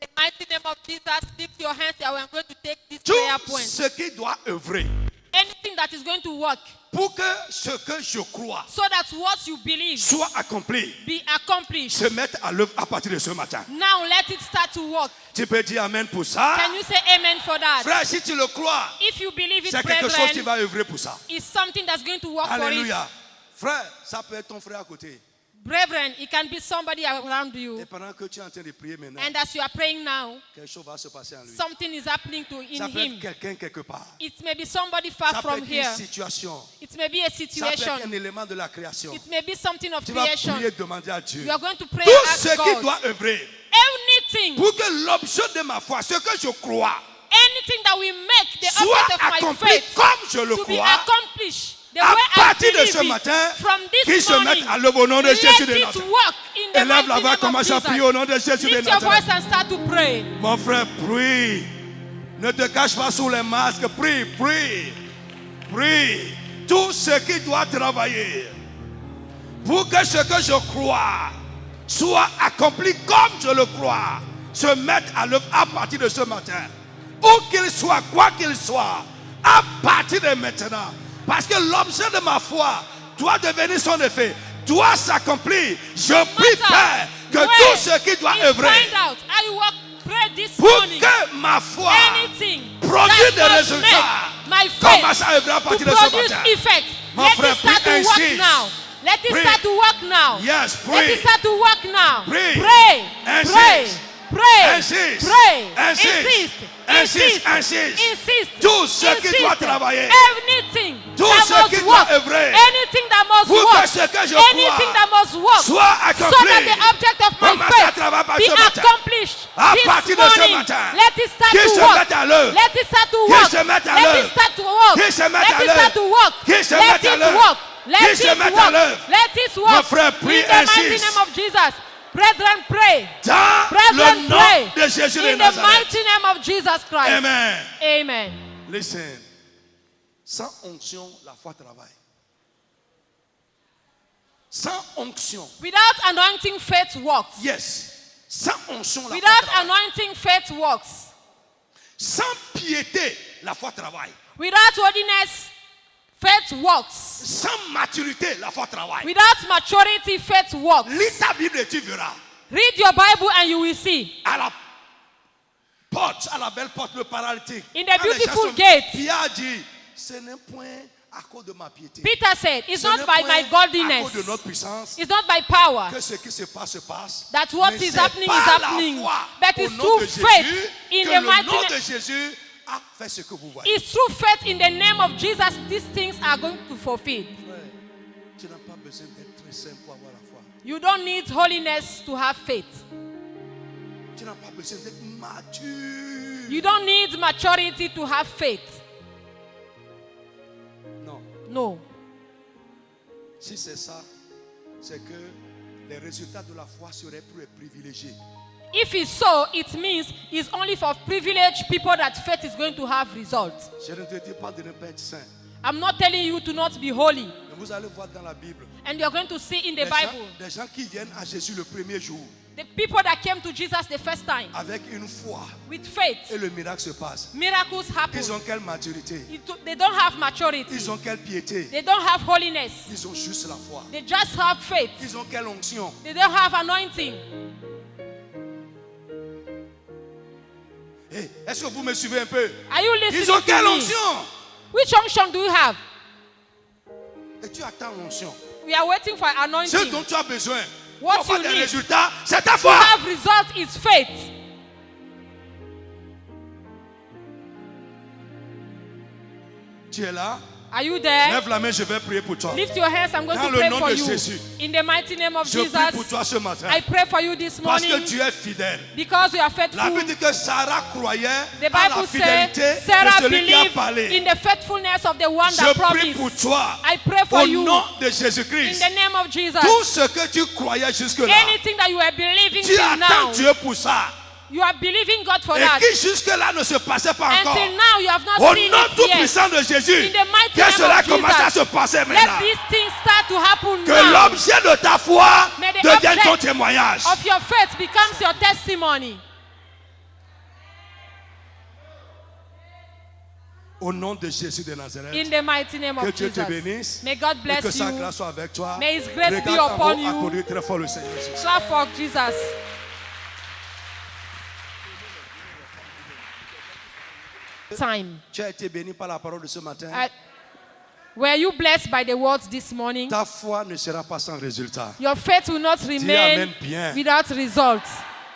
Speaker 2: In the mighty name of Jesus, lift your hands. I'm going to take this
Speaker 1: Tout
Speaker 2: prayer point.
Speaker 1: ce qui doit œuvrer
Speaker 2: Anything that is going to work,
Speaker 1: pour que ce que je crois
Speaker 2: so that what you believe
Speaker 1: soit accompli,
Speaker 2: be accomplished.
Speaker 1: se mette à l'œuvre à partir de ce matin.
Speaker 2: Now let it start to work.
Speaker 1: Tu peux dire Amen pour ça.
Speaker 2: Can you say amen for that?
Speaker 1: Frère, si tu le crois,
Speaker 2: If you believe it,
Speaker 1: c'est quelque chose qui
Speaker 2: brethren,
Speaker 1: va œuvrer pour ça.
Speaker 2: it's something that's going to work for it.
Speaker 1: Alléluia. Frère, ça peut être ton frère à côté.
Speaker 2: Brethren, it can be somebody around
Speaker 1: Et
Speaker 2: you.
Speaker 1: pendant que tu es en train de prier maintenant,
Speaker 2: And as you are praying now,
Speaker 1: quelque chose va se passer en lui.
Speaker 2: something is happening
Speaker 1: Ça
Speaker 2: in
Speaker 1: peut être
Speaker 2: him.
Speaker 1: quelqu'un quelque part.
Speaker 2: It may be somebody
Speaker 1: Ça
Speaker 2: far
Speaker 1: peut
Speaker 2: from
Speaker 1: être
Speaker 2: here.
Speaker 1: une situation.
Speaker 2: It may be a
Speaker 1: Ça peut être
Speaker 2: situation.
Speaker 1: un élément de la création.
Speaker 2: It may be something of
Speaker 1: Tu vas
Speaker 2: creation.
Speaker 1: prier, demander à Dieu.
Speaker 2: You are going to pray
Speaker 1: Tout
Speaker 2: and ask
Speaker 1: ce qui
Speaker 2: God.
Speaker 1: doit œuvrer
Speaker 2: Anything,
Speaker 1: pour que l'objet de ma foi, ce que je crois,
Speaker 2: anything that will make the
Speaker 1: soit
Speaker 2: object of my
Speaker 1: accompli
Speaker 2: faith
Speaker 1: comme je le
Speaker 2: to be
Speaker 1: crois,
Speaker 2: accomplished. The
Speaker 1: à
Speaker 2: way I
Speaker 1: partir de
Speaker 2: believe
Speaker 1: ce
Speaker 2: it,
Speaker 1: matin,
Speaker 2: from
Speaker 1: qu'ils
Speaker 2: this
Speaker 1: se
Speaker 2: morning,
Speaker 1: mettent à l'œuvre au nom de
Speaker 2: let
Speaker 1: Jésus de
Speaker 2: it
Speaker 1: Nazareth.
Speaker 2: work in the
Speaker 1: Élève
Speaker 2: mighty
Speaker 1: la voix,
Speaker 2: name of
Speaker 1: commence à prier
Speaker 2: Jesus.
Speaker 1: au nom de Jésus de
Speaker 2: Lift your voice
Speaker 1: Nazareth.
Speaker 2: and start to pray.
Speaker 1: Mon frère, prie. Ne te cache pas sous les masques. Prie, prie, prie. Tout ce qui doit travailler pour que ce que je crois soit accompli comme je le crois, se mette à l'œuvre à partir de ce matin. Où qu'il soit, quoi qu'il soit, à partir de maintenant. Parce que l'objet de ma foi doit devenir son effet, doit s'accomplir. Je prie, Père, que
Speaker 2: Where
Speaker 1: tout ce qui doit
Speaker 2: is
Speaker 1: œuvrer
Speaker 2: find out. I work, pray this
Speaker 1: pour
Speaker 2: morning.
Speaker 1: que ma foi
Speaker 2: Anything
Speaker 1: produise des
Speaker 2: that must
Speaker 1: résultats,
Speaker 2: make my faith
Speaker 1: commence à œuvrer à
Speaker 2: to
Speaker 1: partir de ce
Speaker 2: produce
Speaker 1: matin.
Speaker 2: effect.
Speaker 1: Mon
Speaker 2: Let
Speaker 1: frère,
Speaker 2: it start
Speaker 1: prie,
Speaker 2: to work
Speaker 1: insiste.
Speaker 2: now. Let it
Speaker 1: Prie.
Speaker 2: start to work now.
Speaker 1: Yes,
Speaker 2: Let
Speaker 1: pray.
Speaker 2: it start to work now.
Speaker 1: Prie.
Speaker 2: Pray.
Speaker 1: Insiste.
Speaker 2: Pray. Pray.
Speaker 1: Insiste.
Speaker 2: Pray.
Speaker 1: Insiste.
Speaker 2: Insist.
Speaker 1: Insiste. Insiste.
Speaker 2: Insist.
Speaker 1: Tout ce qui
Speaker 2: Insist.
Speaker 1: doit travailler.
Speaker 2: Anything
Speaker 1: Tout
Speaker 2: that
Speaker 1: ce
Speaker 2: must
Speaker 1: qui doit
Speaker 2: work.
Speaker 1: œuvrer.
Speaker 2: Anything that must
Speaker 1: Pour
Speaker 2: work.
Speaker 1: que ce que je
Speaker 2: Anything
Speaker 1: crois
Speaker 2: that must work.
Speaker 1: soit
Speaker 2: So
Speaker 1: accompli.
Speaker 2: that the object of my
Speaker 1: Commence à
Speaker 2: faith
Speaker 1: travailler par
Speaker 2: be
Speaker 1: ce matin.
Speaker 2: accomplished
Speaker 1: À
Speaker 2: this
Speaker 1: partir de ce
Speaker 2: morning.
Speaker 1: matin.
Speaker 2: Let it start
Speaker 1: Qu'il
Speaker 2: to
Speaker 1: se
Speaker 2: work.
Speaker 1: mette à l'œuvre.
Speaker 2: Let it start to
Speaker 1: Qu'il
Speaker 2: work.
Speaker 1: se mette à
Speaker 2: Let
Speaker 1: l'œuvre.
Speaker 2: it start to work.
Speaker 1: Qu'il se mette
Speaker 2: Let
Speaker 1: à
Speaker 2: it
Speaker 1: l'œuvre.
Speaker 2: start to work.
Speaker 1: Qu'il se
Speaker 2: Let
Speaker 1: mette à
Speaker 2: it
Speaker 1: l'œuvre.
Speaker 2: work. Let
Speaker 1: Qu'il
Speaker 2: it
Speaker 1: se mette à
Speaker 2: work.
Speaker 1: l'œuvre.
Speaker 2: Let it
Speaker 1: Mon
Speaker 2: work.
Speaker 1: frère, prie,
Speaker 2: In the mighty
Speaker 1: insiste.
Speaker 2: name of Jesus. Brethren, pray.
Speaker 1: Dans
Speaker 2: Brethren,
Speaker 1: le nom
Speaker 2: pray.
Speaker 1: de Jésus de
Speaker 2: In the
Speaker 1: Nazareth.
Speaker 2: mighty name of Jesus Christ.
Speaker 1: Amen.
Speaker 2: Amen.
Speaker 1: Listen. Sans onction, la foi travaille. Sans onction.
Speaker 2: Without anointing, faith works.
Speaker 1: Yes. Sans onction, la foi
Speaker 2: Without
Speaker 1: travaille.
Speaker 2: anointing, faith works.
Speaker 1: Sans piété, la foi travaille.
Speaker 2: Without holiness, faith works.
Speaker 1: Sans maturité, la foi travaille.
Speaker 2: Without maturity, faith works.
Speaker 1: Lis ta Bible et tu verras.
Speaker 2: Read your Bible and you will see.
Speaker 1: À la porte, à la belle porte, le paralytique.
Speaker 2: In the
Speaker 1: Quand les
Speaker 2: beautiful
Speaker 1: gens sont-
Speaker 2: gate.
Speaker 1: Pierre a dit, ce n'est point à cause de ma piété.
Speaker 2: Peter said, it's
Speaker 1: Ce
Speaker 2: not
Speaker 1: n'est
Speaker 2: by
Speaker 1: point
Speaker 2: my godliness,
Speaker 1: à cause de notre puissance
Speaker 2: it's not by power,
Speaker 1: que ce qui se passe se passe.
Speaker 2: that what
Speaker 1: Mais
Speaker 2: is
Speaker 1: c'est
Speaker 2: happening
Speaker 1: par
Speaker 2: is
Speaker 1: la
Speaker 2: happening,
Speaker 1: foi
Speaker 2: but
Speaker 1: au
Speaker 2: it's
Speaker 1: nom
Speaker 2: through
Speaker 1: de
Speaker 2: faith
Speaker 1: Jésus
Speaker 2: in
Speaker 1: que
Speaker 2: the
Speaker 1: le
Speaker 2: mighty
Speaker 1: nom
Speaker 2: name.
Speaker 1: de Jésus a fait ce que vous voyez.
Speaker 2: It's through faith in the name of Jesus these things are going to fulfill.
Speaker 1: Frère, tu n'as pas besoin d'être très saint pour avoir la foi.
Speaker 2: You don't need holiness to have faith.
Speaker 1: Tu n'as pas besoin d'être mature.
Speaker 2: You don't need maturity to have faith.
Speaker 1: Non.
Speaker 2: No.
Speaker 1: Si c'est ça, c'est que les résultats de la foi seraient pour les privilégiés.
Speaker 2: If it's so, it means it's only for privileged people that faith is going to have results.
Speaker 1: Je ne te dis pas de ne pas être saint.
Speaker 2: I'm not telling you to not be holy.
Speaker 1: Mais vous allez voir dans la Bible.
Speaker 2: And you're going to see in the Bible
Speaker 1: Des gens qui viennent à Jésus le premier jour
Speaker 2: the people that came to Jesus the first time
Speaker 1: avec une foi
Speaker 2: with faith.
Speaker 1: et le miracle se passe.
Speaker 2: Miracles happen.
Speaker 1: Ils ont quelle maturité?
Speaker 2: They don't have maturity.
Speaker 1: Ils ont quelle piété?
Speaker 2: They don't have holiness.
Speaker 1: Ils ont juste la foi.
Speaker 2: They just have faith.
Speaker 1: Ils ont quelle onction?
Speaker 2: They don't have anointing.
Speaker 1: Hey, est-ce que vous me suivez un peu?
Speaker 2: Are you listening
Speaker 1: Ils ont quelle
Speaker 2: to me?
Speaker 1: onction?
Speaker 2: Which unction do you have?
Speaker 1: Et tu attends l'onction.
Speaker 2: We are waiting for
Speaker 1: Ce
Speaker 2: anointing.
Speaker 1: dont tu as besoin
Speaker 2: What
Speaker 1: pour avoir
Speaker 2: you
Speaker 1: des
Speaker 2: need
Speaker 1: résultats, c'est ta
Speaker 2: To
Speaker 1: foi.
Speaker 2: have result is faith.
Speaker 1: Tu es là?
Speaker 2: Are you there?
Speaker 1: Lève la main, je vais prier pour toi.
Speaker 2: Lift your hands. I'm going
Speaker 1: Dans
Speaker 2: to
Speaker 1: le
Speaker 2: pray
Speaker 1: nom
Speaker 2: for
Speaker 1: de
Speaker 2: you.
Speaker 1: Jésus.
Speaker 2: In the mighty name of
Speaker 1: Je prie pour
Speaker 2: Jesus,
Speaker 1: toi ce matin.
Speaker 2: I pray for you this
Speaker 1: Parce
Speaker 2: morning
Speaker 1: que tu es fidèle.
Speaker 2: because you are
Speaker 1: La
Speaker 2: faithful.
Speaker 1: Bible dit que Sarah croyait
Speaker 2: The
Speaker 1: à la
Speaker 2: Bible
Speaker 1: fidélité
Speaker 2: says
Speaker 1: de
Speaker 2: Sarah
Speaker 1: celui qui a
Speaker 2: believed
Speaker 1: parlé.
Speaker 2: in the faithfulness of the one that
Speaker 1: Je prie pour
Speaker 2: promised.
Speaker 1: toi.
Speaker 2: I pray for
Speaker 1: Au
Speaker 2: you
Speaker 1: nom de
Speaker 2: in
Speaker 1: Jésus-Christ.
Speaker 2: the name of Jesus.
Speaker 1: Tout ce que tu croyais jusque-là,
Speaker 2: Anything that you were believing
Speaker 1: tu
Speaker 2: till
Speaker 1: attends
Speaker 2: now,
Speaker 1: Dieu pour ça.
Speaker 2: you are believing God for
Speaker 1: Et
Speaker 2: that.
Speaker 1: qui jusque-là ne se passait pas encore.
Speaker 2: Until now, you have not
Speaker 1: Au
Speaker 2: seen
Speaker 1: nom
Speaker 2: it
Speaker 1: tout
Speaker 2: yet.
Speaker 1: puissant de Jésus,
Speaker 2: In the mighty
Speaker 1: que
Speaker 2: name
Speaker 1: cela
Speaker 2: of
Speaker 1: commence à se
Speaker 2: Jesus,
Speaker 1: passer
Speaker 2: let
Speaker 1: maintenant.
Speaker 2: these things start to happen
Speaker 1: Que
Speaker 2: now.
Speaker 1: l'objet de ta foi
Speaker 2: May the
Speaker 1: devienne ton
Speaker 2: object
Speaker 1: témoignage.
Speaker 2: of your faith becomes your testimony.
Speaker 1: Au nom de Jésus de Nazareth.
Speaker 2: In the mighty name
Speaker 1: Que
Speaker 2: of
Speaker 1: Dieu te
Speaker 2: Jesus.
Speaker 1: bénisse.
Speaker 2: May God
Speaker 1: Et que
Speaker 2: bless
Speaker 1: sa
Speaker 2: you.
Speaker 1: grâce soit avec toi.
Speaker 2: May His grace be
Speaker 1: Regarde en
Speaker 2: upon
Speaker 1: haut,
Speaker 2: you.
Speaker 1: applaudis très fort le Seigneur Jésus.
Speaker 2: Clap for Jesus. Time.
Speaker 1: Tu as été béni par la parole de ce matin.
Speaker 2: Were you blessed by the words this morning?
Speaker 1: Ta foi ne sera pas sans résultat.
Speaker 2: Your faith will not
Speaker 1: Dis
Speaker 2: remain
Speaker 1: amen bien.
Speaker 2: without results.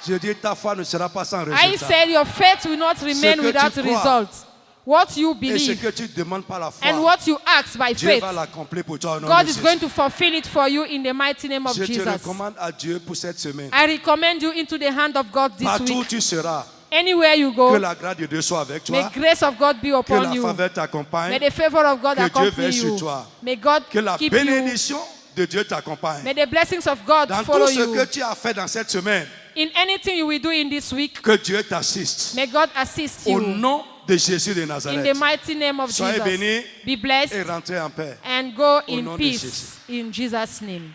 Speaker 1: Je dis ta foi ne sera pas sans
Speaker 2: I
Speaker 1: résultat.
Speaker 2: said your faith will not remain
Speaker 1: que
Speaker 2: without
Speaker 1: tu crois.
Speaker 2: results. What you
Speaker 1: Et ce
Speaker 2: believe
Speaker 1: que tu demandes par la foi,
Speaker 2: and what you ask by
Speaker 1: Dieu
Speaker 2: faith,
Speaker 1: va l'accomplir pour toi au nom
Speaker 2: God
Speaker 1: de
Speaker 2: is
Speaker 1: Jésus.
Speaker 2: going to fulfill it for you in the mighty name of
Speaker 1: Je te
Speaker 2: Jesus.
Speaker 1: recommande à Dieu pour cette semaine.
Speaker 2: I recommend you into the hand of God this
Speaker 1: Partout où
Speaker 2: week.
Speaker 1: tu seras,
Speaker 2: Anywhere you
Speaker 1: que
Speaker 2: go,
Speaker 1: la grâce de Dieu soit avec
Speaker 2: may
Speaker 1: toi,
Speaker 2: grace of God be
Speaker 1: que
Speaker 2: upon
Speaker 1: la
Speaker 2: you.
Speaker 1: faveur
Speaker 2: May
Speaker 1: t'accompagne,
Speaker 2: the favor of God
Speaker 1: Que Dieu
Speaker 2: accompany
Speaker 1: veille sur
Speaker 2: you.
Speaker 1: toi.
Speaker 2: May God
Speaker 1: que la
Speaker 2: keep you.
Speaker 1: bénédiction de Dieu t'accompagne.
Speaker 2: May the blessings of God
Speaker 1: Dans
Speaker 2: follow
Speaker 1: tout ce que
Speaker 2: you.
Speaker 1: tu as fait dans cette semaine,
Speaker 2: In anything you will do in this week,
Speaker 1: que Dieu t'assiste.
Speaker 2: may God assist
Speaker 1: Au
Speaker 2: you.
Speaker 1: nom de Jésus de
Speaker 2: In the
Speaker 1: Nazareth.
Speaker 2: mighty name of
Speaker 1: Soyez
Speaker 2: Jesus.
Speaker 1: bénis
Speaker 2: Be blessed
Speaker 1: et rentrez en paix.
Speaker 2: and go
Speaker 1: Au
Speaker 2: in
Speaker 1: nom de
Speaker 2: peace.
Speaker 1: Jésus.
Speaker 2: In Jesus' name.